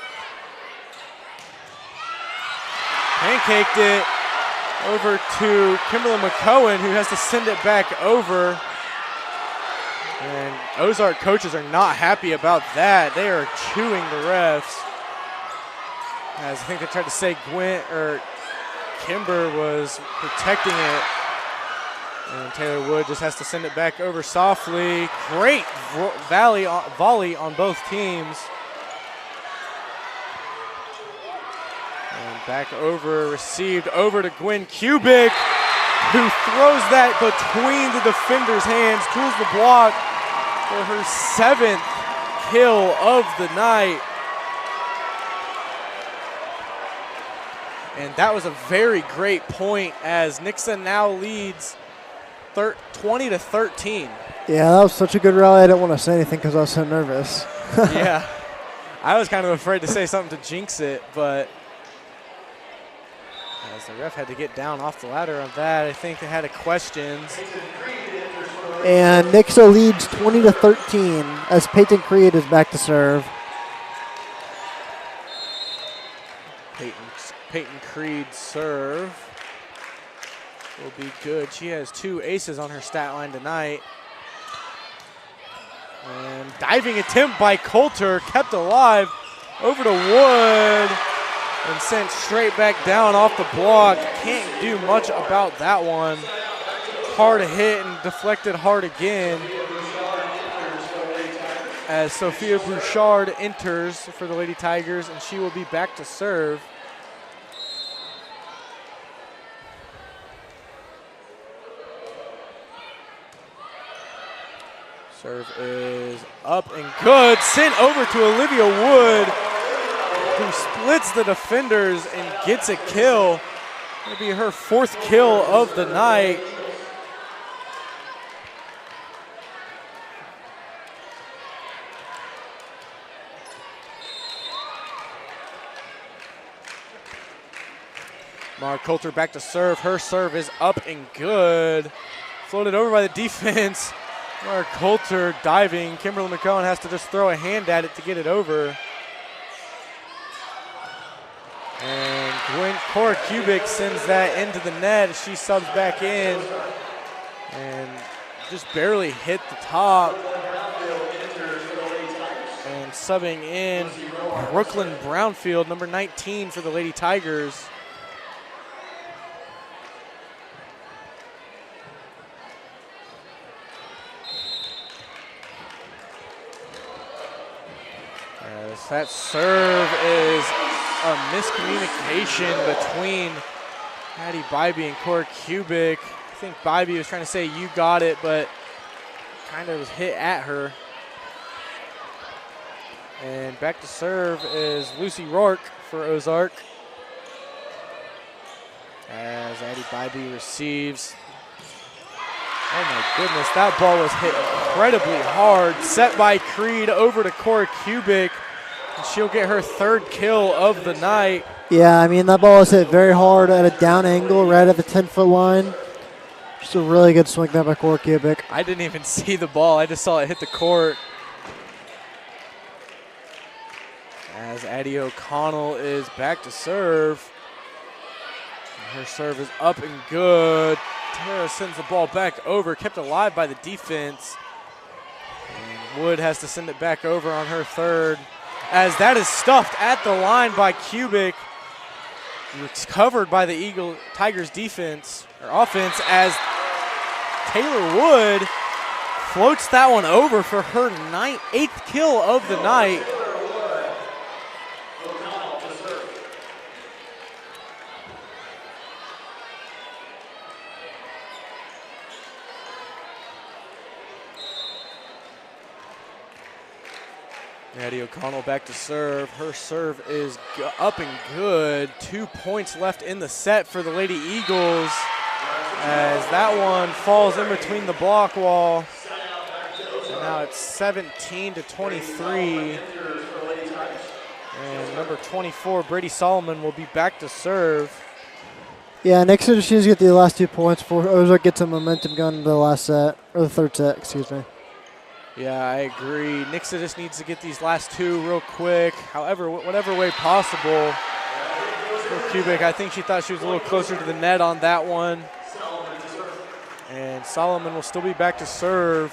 pancaked it over to Kimberly McCohen, who has to send it back over. And Ozark coaches are not happy about that. They are chewing the refs. As I think they tried to say Kimber was protecting it. And Taylor Wood just has to send it back over softly. Great volley on both teams. And back over, received over to Gwen Kubik, who throws that between the defender's hands, tools the block for her 7th kill of the night. And that was a very great point as Nixa now leads 20-13. Yeah, that was such a good rally. I didn't want to say anything because I was so nervous. Yeah, I was kind of afraid to say something to jinx it, but as the ref had to get down off the ladder on that, I think they had questions. And Nixa leads 20-13 as Peyton Creed is back to serve. Peyton Creed's serve will be good. She has 2 aces on her stat line tonight. And diving attempt by Coulter, kept alive, over to Wood, and sent straight back down off the block. Can't do much about that one. Hard hit and deflected hard again. As Sophia Bouchard enters for the Lady Tigers, and she will be back to serve. Serve is up and good. Sent over to Olivia Wood, who splits the defenders and gets a kill. It'll be her 4th kill of the night. Mara Coulter back to serve. Her serve is up and good. Floated over by the defense. Mara Coulter diving. Kimberly McCohen has to just throw a hand at it to get it over. And Cora Kubik sends that into the net. She subs back in and just barely hit the top. And subbing in Brooklyn Brownfield, number 19 for the Lady Tigers. That serve is a miscommunication between Maddie Bybee and Cora Kubik. I think Bybee was trying to say you got it, but kind of was hit at her. And back to serve is Lucy Rourke for Ozark. As Addie Bybee receives. Oh my goodness, that ball was hit incredibly hard. Set by Creed over to Cora Kubik. And she'll get her 3rd kill of the night. Yeah, I mean, that ball was hit very hard at a down angle right at the 10-foot line. Just a really good swing there by Cora Kubik. I didn't even see the ball. I just saw it hit the court. As Addie O'Connell is back to serve. And her serve is up and good. Tara sends the ball back over, kept alive by the defense. And Wood has to send it back over on her 3rd. As that is stuffed at the line by Kubik. It's covered by the Tigers defense, or offense, as Taylor Wood floats that one over for her 8th kill of the night. Addie O'Connell back to serve. Her serve is up and good. 2 points left in the set for the Lady Eagles as that one falls in between the block wall. And now it's 17-23. And number 24, Brady Solomon, will be back to serve. Yeah, Nixa just needs to get the last 2 points before Ozark gets some momentum going into the last set, or the 3rd set, excuse me. Yeah, I agree. Nixa just needs to get these last 2 real quick. However, whatever way possible. Kubik, I think she thought she was a little closer to the net on that one. And Solomon will still be back to serve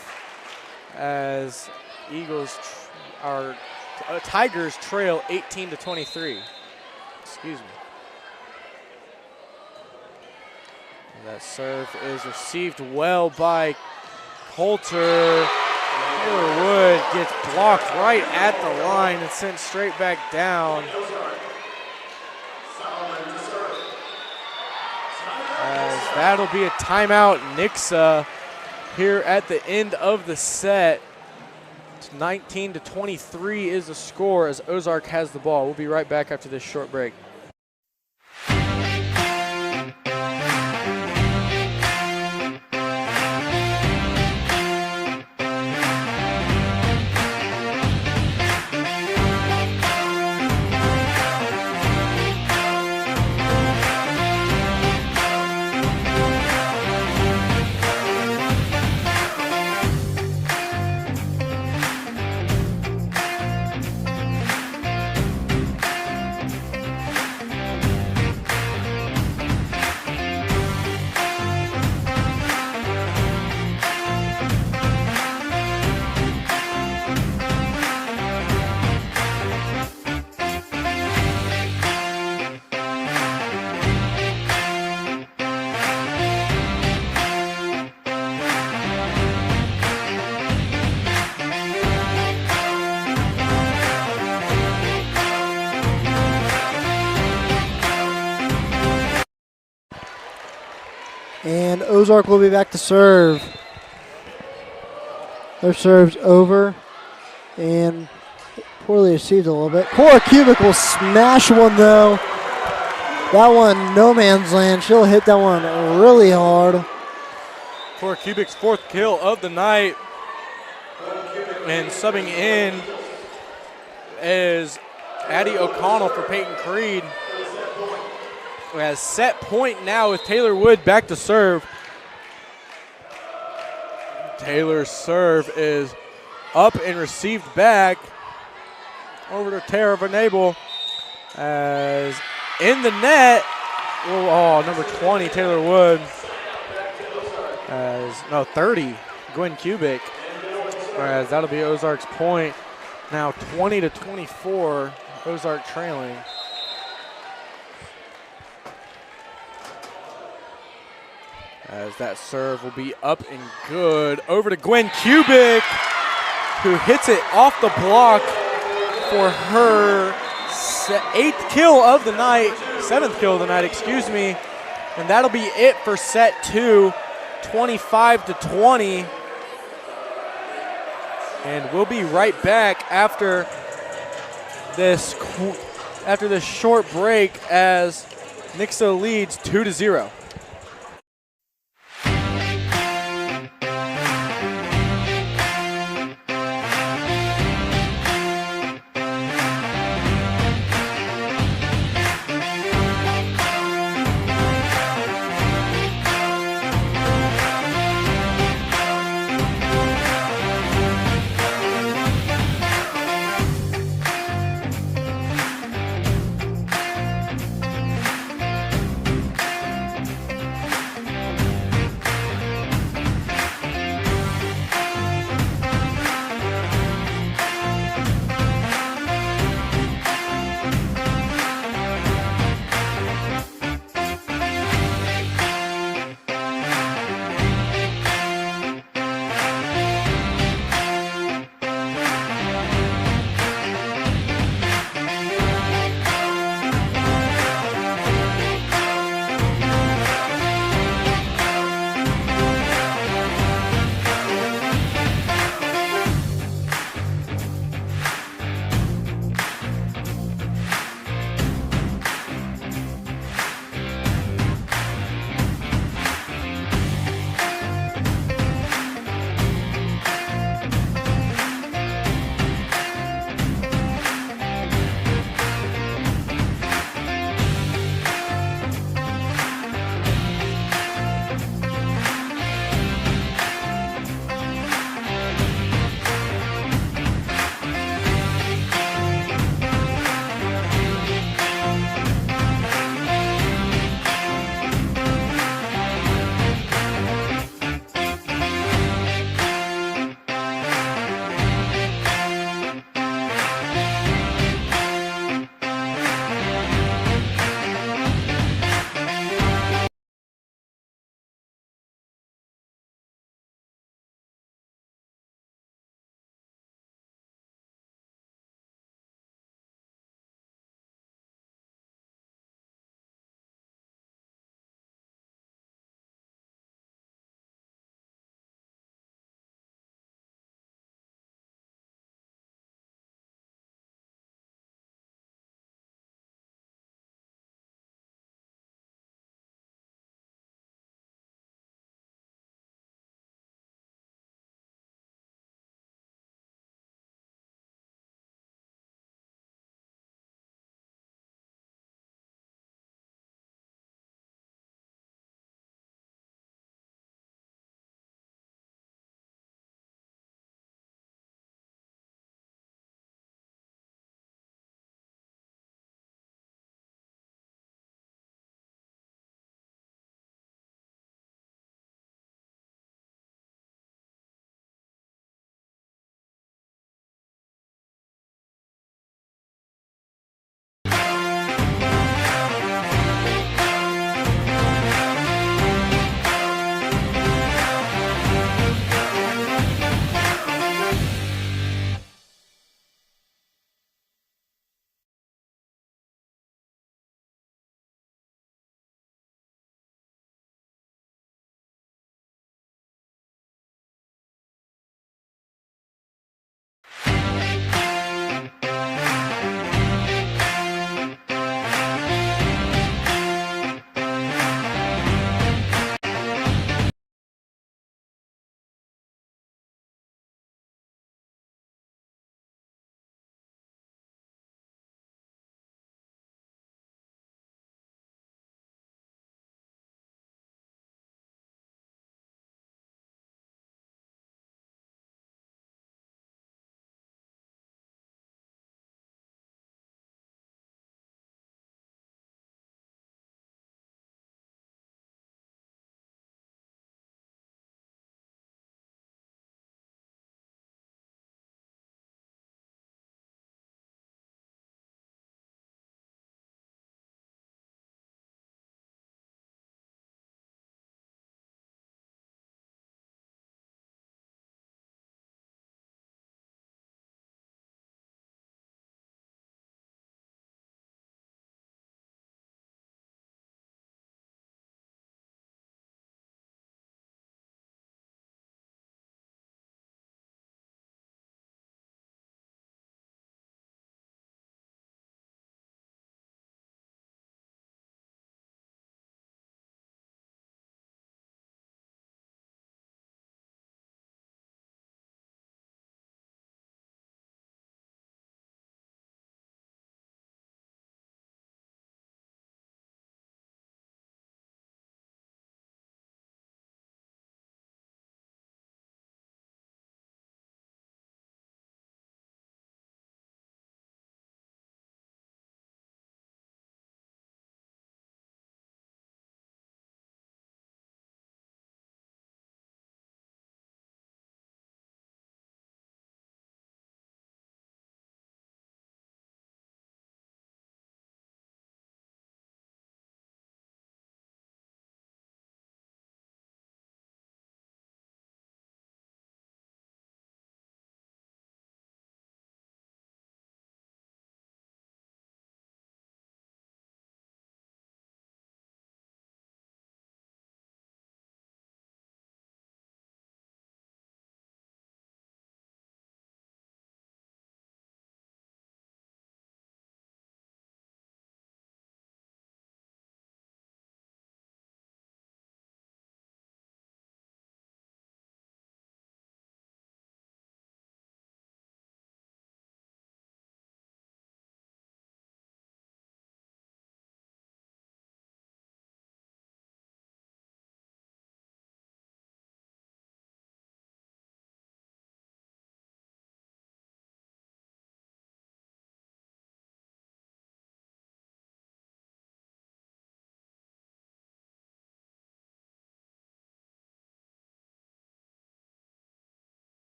as Tigers trail 18-23. Excuse me. And that serve is received well by Coulter. Taylor Wood gets blocked right at the line and sent straight back down. As that'll be a timeout. Nixa here at the end of the set. 19-23 is the score as Ozark has the ball. We'll be right back after this short break. And Ozark will be back to serve. Their serve's over and poorly received a little bit. Cora Kubik will smash one though. That one, no man's land. She'll hit that one really hard. Cora Kubik's 4th kill of the night. And subbing in is Addie O'Connell for Peyton Creed. Who has set point now with Taylor Wood back to serve. Taylor's serve is up and received back over to Tara Venable as in the net. Oh, number 20, Taylor Wood. 30, Gwen Kubik. As that'll be Ozark's point. Now 20-24, Ozark trailing. As that serve will be up and good. Over to Gwen Kubik, who hits it off the block for her 7th kill of the night, excuse me. And that'll be it for set 2, 25-20. And we'll be right back after this short break as Nixa leads 2-0.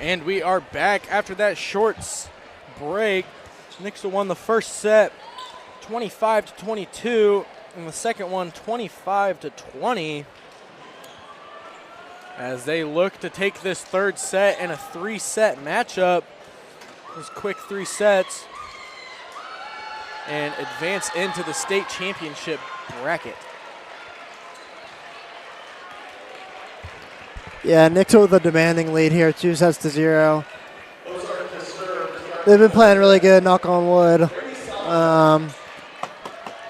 And we are back after that short break. Nixa won the first set 25-22, and the second one 25-20. As they look to take this third set in a 3-set matchup, those quick 3 sets, and advance into the state championship bracket. Yeah, Nixa with a demanding lead here, 2-0. They've been playing really good, knock on wood.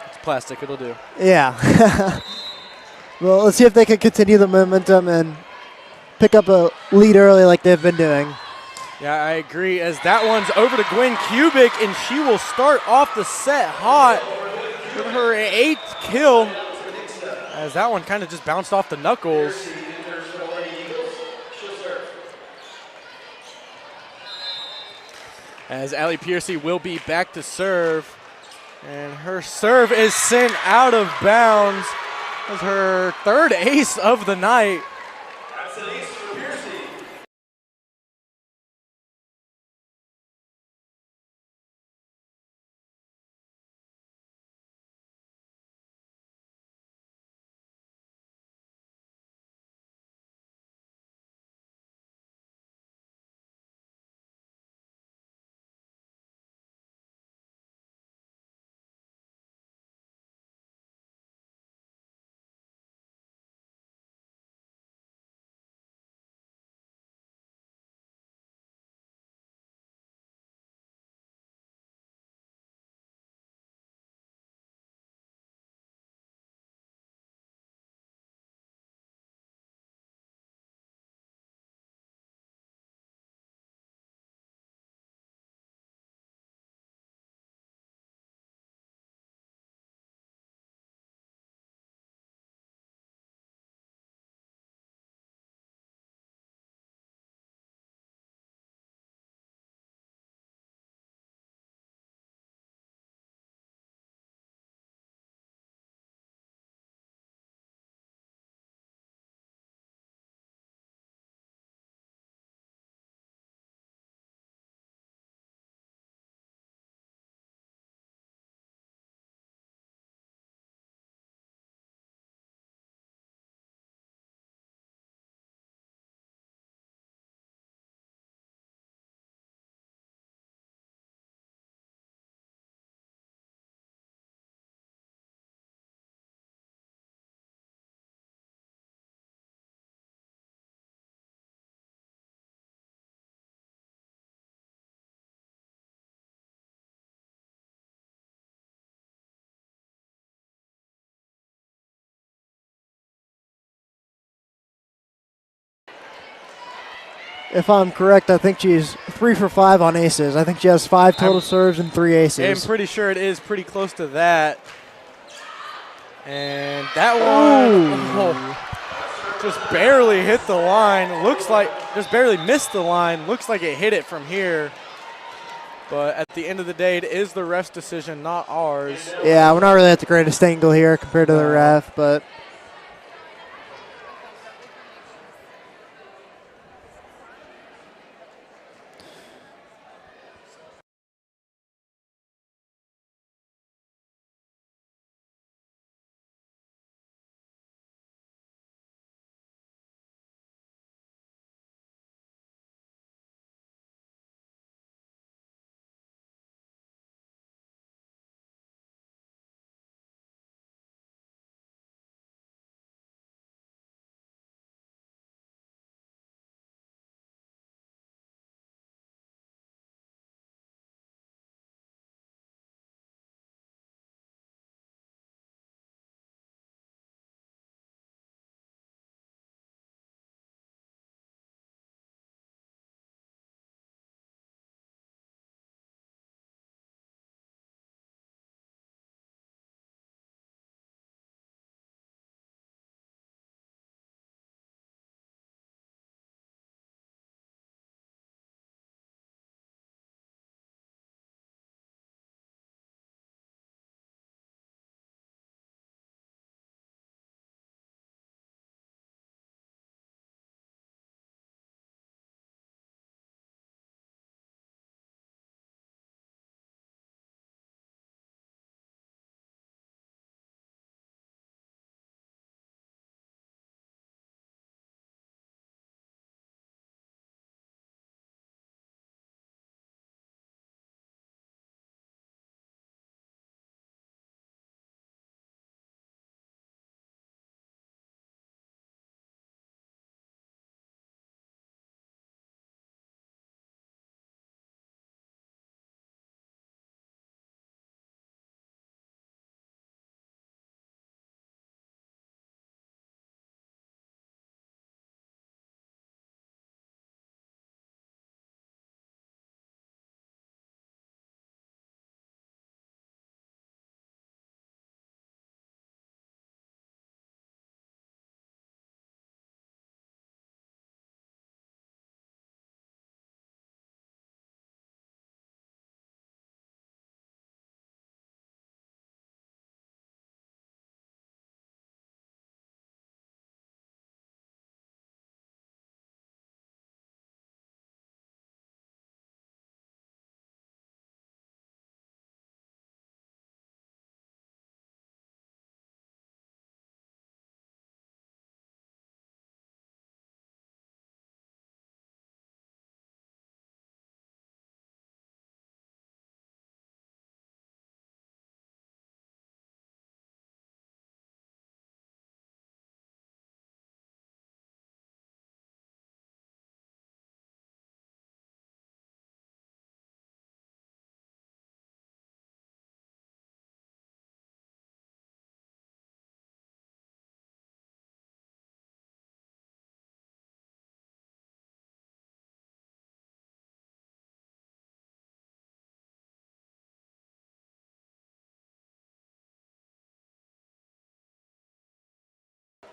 It's plastic, it'll do. Yeah. Well, let's see if they can continue the momentum and pick up a lead early like they've been doing. Yeah, I agree, as that one's over to Gwen Kubik, and she will start off the set hot with her 8th kill, as that one kind of just bounced off the knuckles. As Allie Piercy will be back to serve, and her serve is sent out of bounds. That's her 3rd ace of the night. That's an ace for Piercy. If I'm correct, I think she's 3 for 5 on aces. I think she has 5 total serves and 3 aces. I'm pretty sure it is pretty close to that. And that one just barely hit the line. Looks like, just barely missed the line. Looks like it hit it from here. But at the end of the day, it is the ref's decision, not ours. Yeah, we're not really at the greatest angle here compared to the ref, but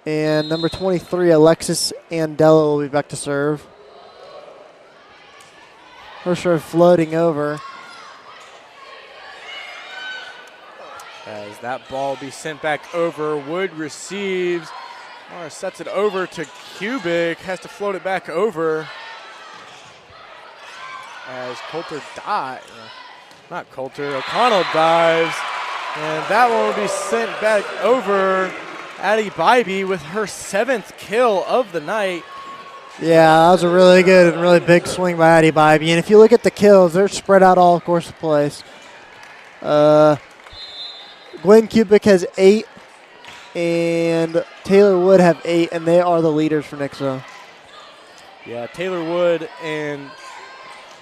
And number 23, Alexis Andela, will be back to serve. Her serve floating over. As that ball will be sent back over, Wood receives. Mara sets it over to Kubik, has to float it back over. As Coulter dives, not Coulter, O'Connell dives. And that one will be sent back over. Addie Bybee with her 7th kill of the night. Yeah, that was a really good and really big swing by Addie Bybee. And if you look at the kills, they're spread out all across the place. Gwen Kubik has 8, and Taylor Wood have 8, and they are the leaders for Nixa. Yeah, Taylor Wood and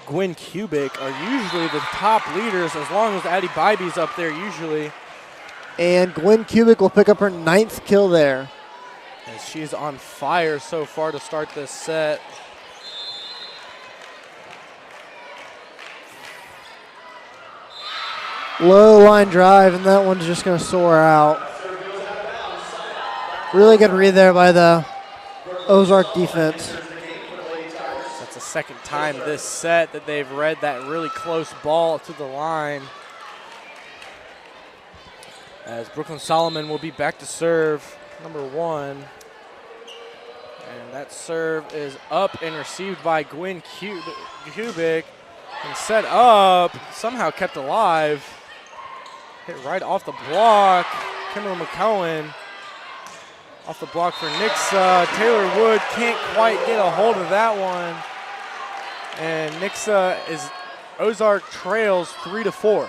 Gwen Kubik are usually the top leaders as long as Addie Bybee's up there usually. And Gwen Kubik will pick up her 9th kill there. As she is on fire so far to start this set. Low line drive, and that one's just going to soar out. Really good read there by the Ozark defense. That's the second time this set that they've read that really close ball to the line. As Brooklyn Solomon will be back to serve, number 1. And that serve is up and received by Gwen Kubik. And set up, somehow kept alive. Hit right off the block. Kendall McCowan off the block for Nixa. Taylor Wood can't quite get a hold of that one. And Nixa is, Ozark trails 3-4.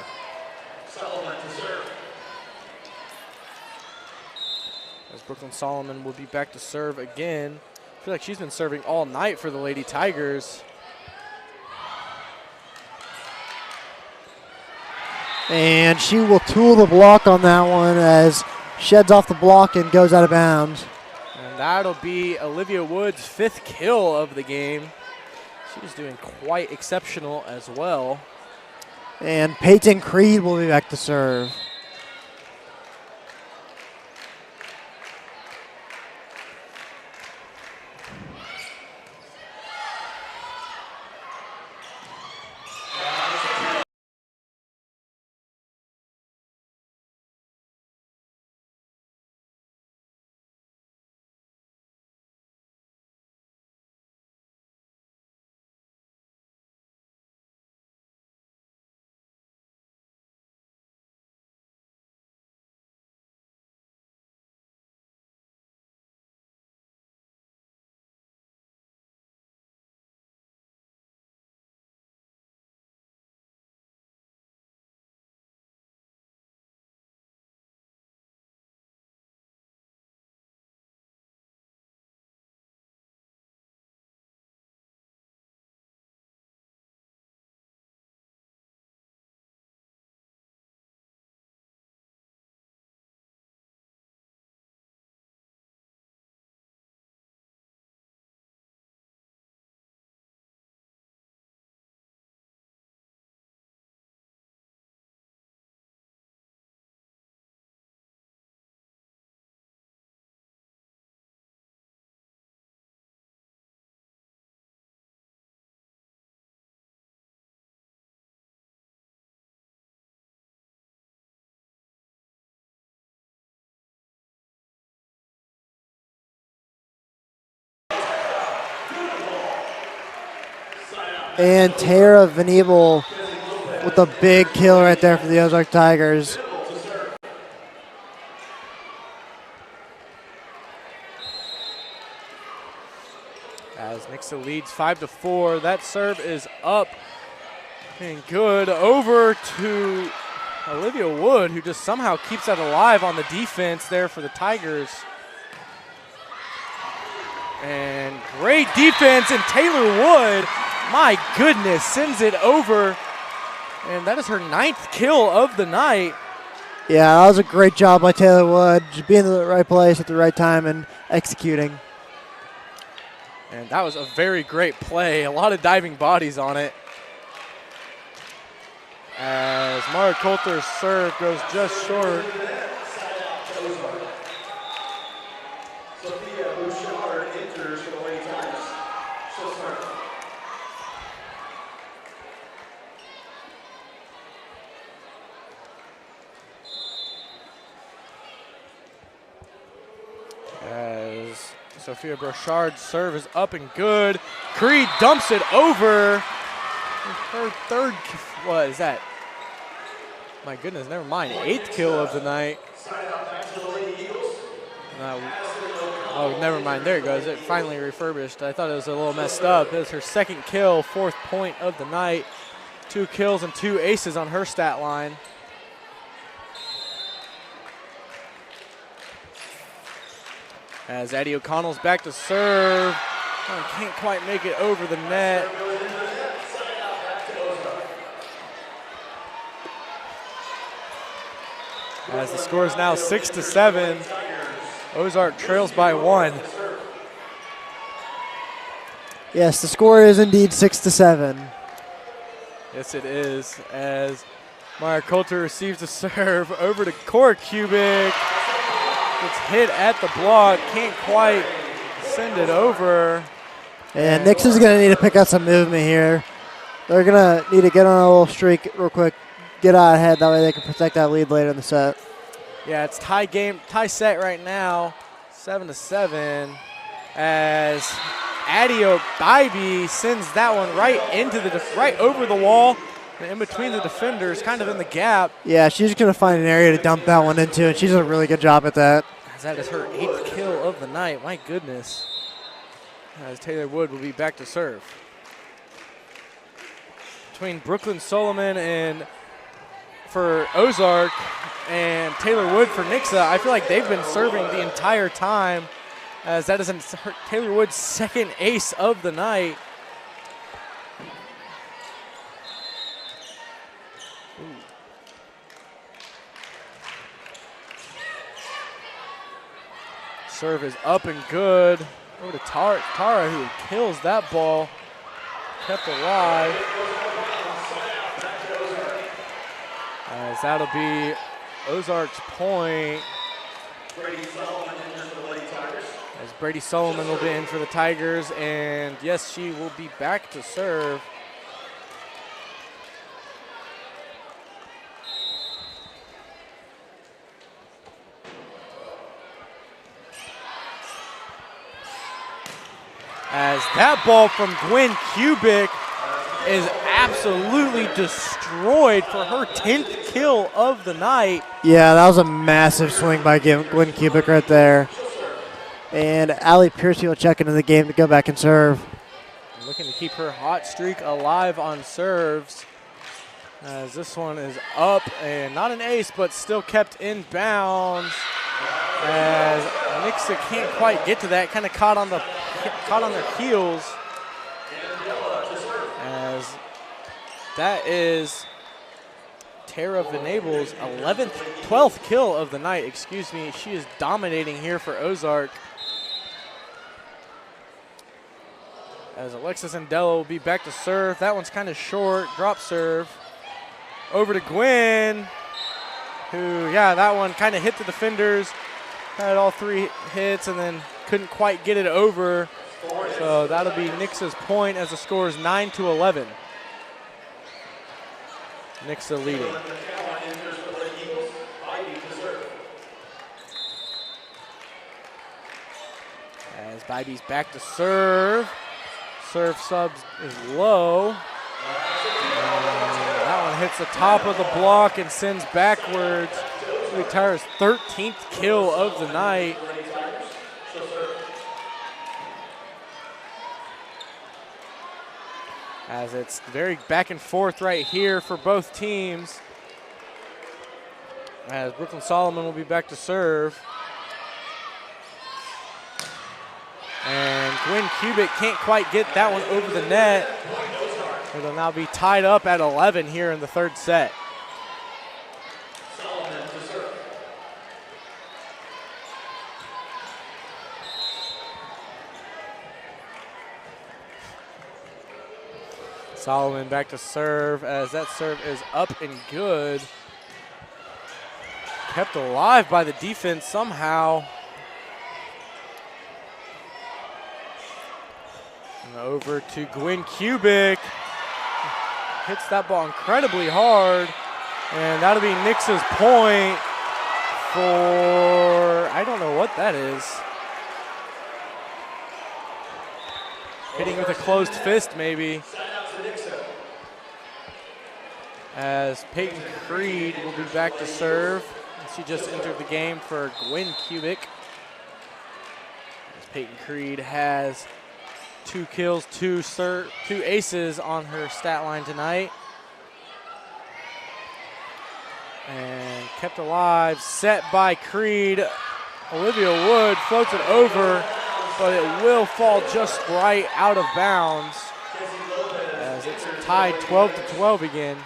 As Brooklyn Solomon will be back to serve again. I feel like she's been serving all night for the Lady Tigers. And she will tool the block on that one as sheds off the block and goes out of bounds. And that'll be Olivia Wood's 5th kill of the game. She's doing quite exceptional as well. And Peyton Creed will be back to serve. And Tara Venable with a big kill right there for the Ozark Tigers. As Nixa leads 5-4, that serve is up and good over to Olivia Wood, who just somehow keeps that alive on the defense there for the Tigers. And great defense, and Taylor Wood, my goodness, sends it over. And that is her 9th kill of the night. Yeah, that was a great job by Taylor Wood, just being in the right place at the right time and executing. And that was a very great play. A lot of diving bodies on it. As Mara Coulter's serve goes just short. Sophia Bouchard enters for the Lady Tigers. She'll start. As Sophia Bouchard's serve is up and good. Creed dumps it over. Her third, what is that? My goodness, never mind. 8th kill of the night. Oh, never mind. There it goes. It finally refurbished. I thought it was a little messed up. It was her 2nd kill, 4th point of the night. 2 kills and 2 aces on her stat line. As Addie O'Connell's back to serve. Oh, can't quite make it over the net. As the score is now 6-7. Ozark trails by 1. Yes, the score is indeed 6-7. Yes, it is. As Maya Coulter receives a serve over to Cora Kubik. It's hit at the block, can't quite send it over. And Nixon's going to need to pick up some movement here. They're going to need to get on a little streak real quick, get out ahead, that way they can protect that lead later in the set. Yeah, it's tie set right now, 7-7, as Addie O'Bybee sends that one right over the wall, and in between the defenders, kind of in the gap. Yeah, she's going to find an area to dump that one into, and she does a really good job at that. As that is her 8th kill of the night, my goodness. As Taylor Wood will be back to serve. Between Brooklyn Solomon and for Ozark and Taylor Wood for Nixa, I feel like they've been serving the entire time, as that is Taylor Wood's 2nd ace of the night. Serve is up and good. Over to Tara, who kills that ball. Kept alive. As that'll be Ozark's point. As Brady Solomon will be in for the Tigers. And yes, she will be back to serve. As that ball from Gwen Kubik is absolutely destroyed for her 10th kill of the night. Yeah, that was a massive swing by Gwen Kubik right there. And Allie Piercy will check into the game to go back and serve. Looking to keep her hot streak alive on serves. As this one is up and not an ace, but still kept in bounds. As Nixa can't quite get to that, kind of caught on their heels. As that is Tara Venable's 12th kill of the night, excuse me. She is dominating here for Ozark. As Alexis Andela will be back to serve. That one's kind of short, drop serve. Over to Gwen, who, yeah, that one kind of hit the defenders. Had all 3 hits and then couldn't quite get it over. So that'll be Nixa's point as the score is 9-11. Nixa leading. As Bybee's back to serve. Serve subs is low. And that one hits the top of the block and sends backwards. Tara's 13th kill of the night. As it's very back and forth right here for both teams. As Brooklyn Solomon will be back to serve. And Gwen Kubik can't quite get that one over the net. It'll now be tied up at 11 here in the 3rd set. Solomon back to serve as that serve is up and good. Kept alive by the defense somehow. And over to Gwyn Kubik. Hits that ball incredibly hard. And that'll be Nixa's point for, I don't know what that is. Hitting with a closed fist, maybe. As Peyton Creed will be back to serve. She just entered the game for Gwyn Kubik. As Peyton Creed has 2 kills, 2 aces on her stat line tonight. And kept alive, set by Creed. Olivia Wood floats it over, but it will fall just right out of bounds as it's tied 12-12 again.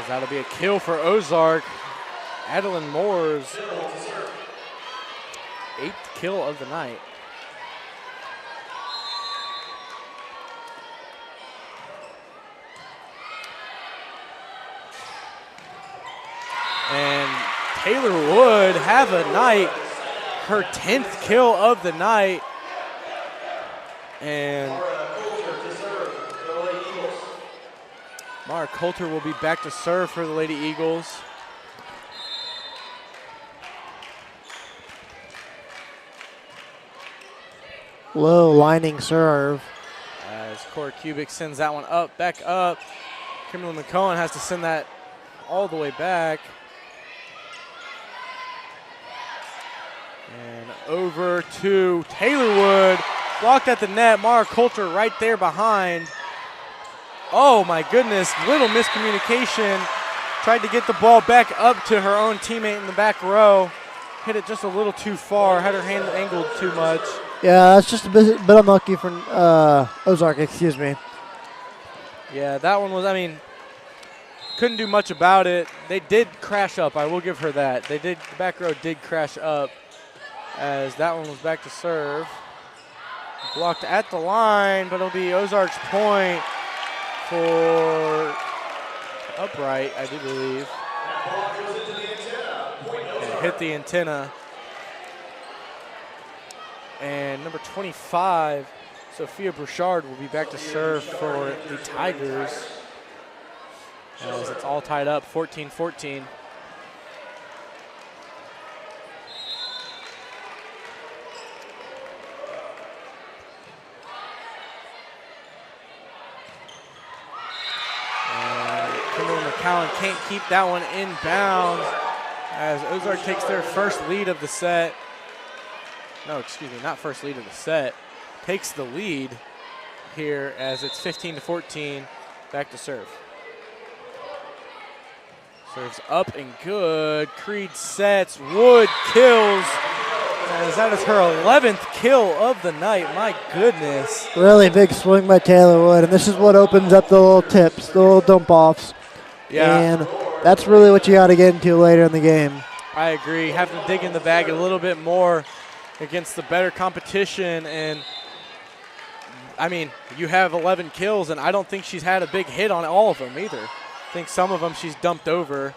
That'll be a kill for Ozark. Adeline Moore's 8th kill of the night. And Taylor Wood have a night, her 10th kill of the night. And Mara Coulter will be back to serve for the Lady Eagles. Low lining serve. As Cora Kubik sends that one up, back up. Kimberly McCohen has to send that all the way back. And over to Taylor Wood. Blocked at the net. Mara Coulter right there behind. Oh my goodness, little miscommunication. Tried to get the ball back up to her own teammate in the back row. Hit it just a little too far, had her hand angled too much. Yeah, that's just a bit unlucky for Ozark, excuse me. Yeah, that one was, I mean, couldn't do much about it. They did crash up, I will give her that. The back row did crash up as that one was back to serve. Blocked at the line, but it'll be Ozark's point for upright, I do believe. And hit the antenna. And number 25, Sophia Bouchard, will be back to serve for the Tigers as it's all tied up, 14-14. McCowan can't keep that one in bounds as Ozark takes their first lead of the set. No, excuse me, not first lead of the set. Takes the lead here as it's 15-14, back to serve. Serves up and good. Creed sets, Wood kills. As that is her 11th kill of the night, my goodness. Really big swing by Taylor Wood, and this is what opens up the little tips, the little dump offs. Yeah. And that's really what you got to get into later in the game. I agree. Have to dig in the bag a little bit more against the better competition. And, I mean, you have 11 kills, and I don't think she's had a big hit on all of them either. I think some of them she's dumped over.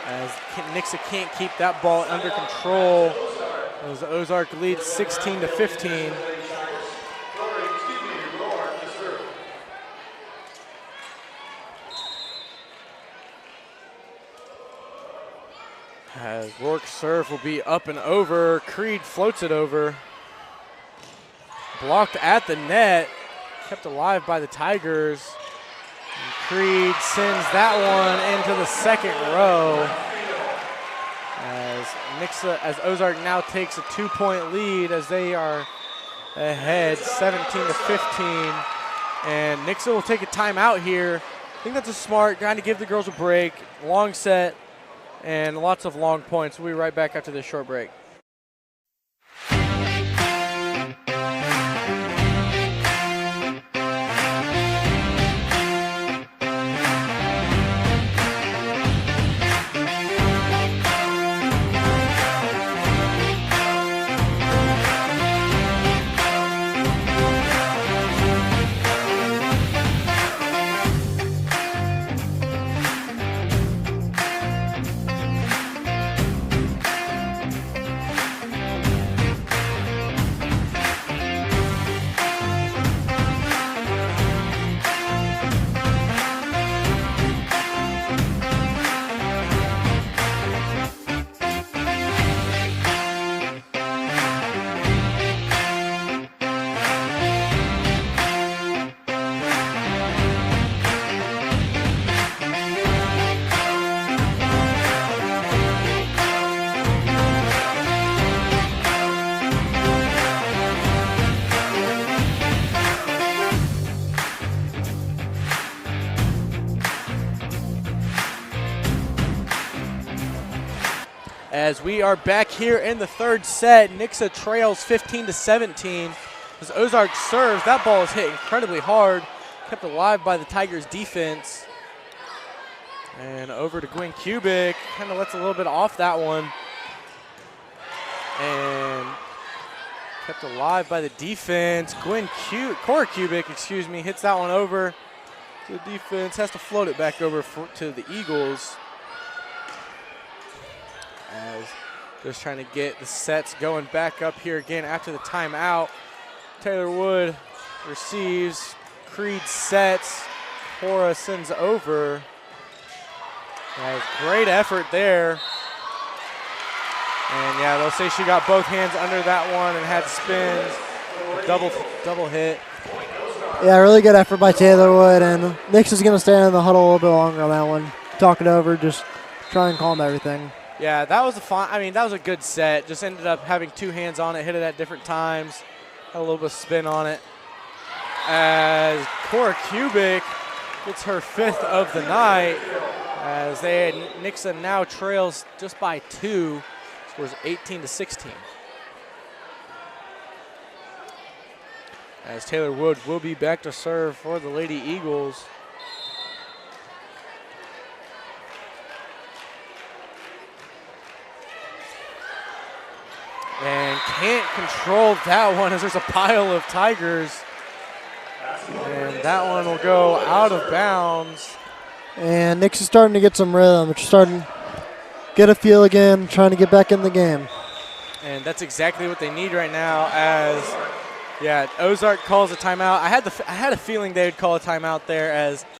As Nixa can't keep that ball under control. As Ozark leads 16-15. As Rourke's serve will be up and over. Creed floats it over. Blocked at the net. Kept alive by the Tigers. And Creed sends that one into the second row. As Ozark now takes a 2-point lead as they are ahead 17-15. And Nixa will take a timeout here. I think that's a smart, trying to give the girls a break. Long set. And lots of long points. We'll be right back after this short break. As we are back here in the third set, Nixa trails 15-17. As Ozark serves, that ball is hit incredibly hard, kept alive by the Tigers defense. And over to Gwen Kubik, kind of lets a little bit off that one. And kept alive by the defense. Cora Kubik, excuse me, hits that one over to the defense, has to float it back over to the Eagles. As just trying to get the sets going back up here again after the timeout. Taylor Wood receives, Creed sets, Cora sends over. Great effort there. And yeah, they'll say she got both hands under that one and had spins. Double hit. Yeah, really good effort by Taylor Wood, and Nix is going to stay in the huddle a little bit longer on that one. Talk it over, just try and calm everything. Yeah, that was that was a good set. Just ended up having two hands on it, hit it at different times. Had a little bit of spin on it. As Cora Kubik gets her 5th of the night. As Nixa now trails just by 2, scores 18-16. As Taylor Wood will be back to serve for the Lady Eagles. And can't control that one as there's a pile of Tigers. And that one will go out of bounds. And Nix is starting to get some rhythm. It's starting to get a feel again, trying to get back in the game. And that's exactly what they need right now as, yeah, Ozark calls a timeout. I had a feeling they would call a timeout there as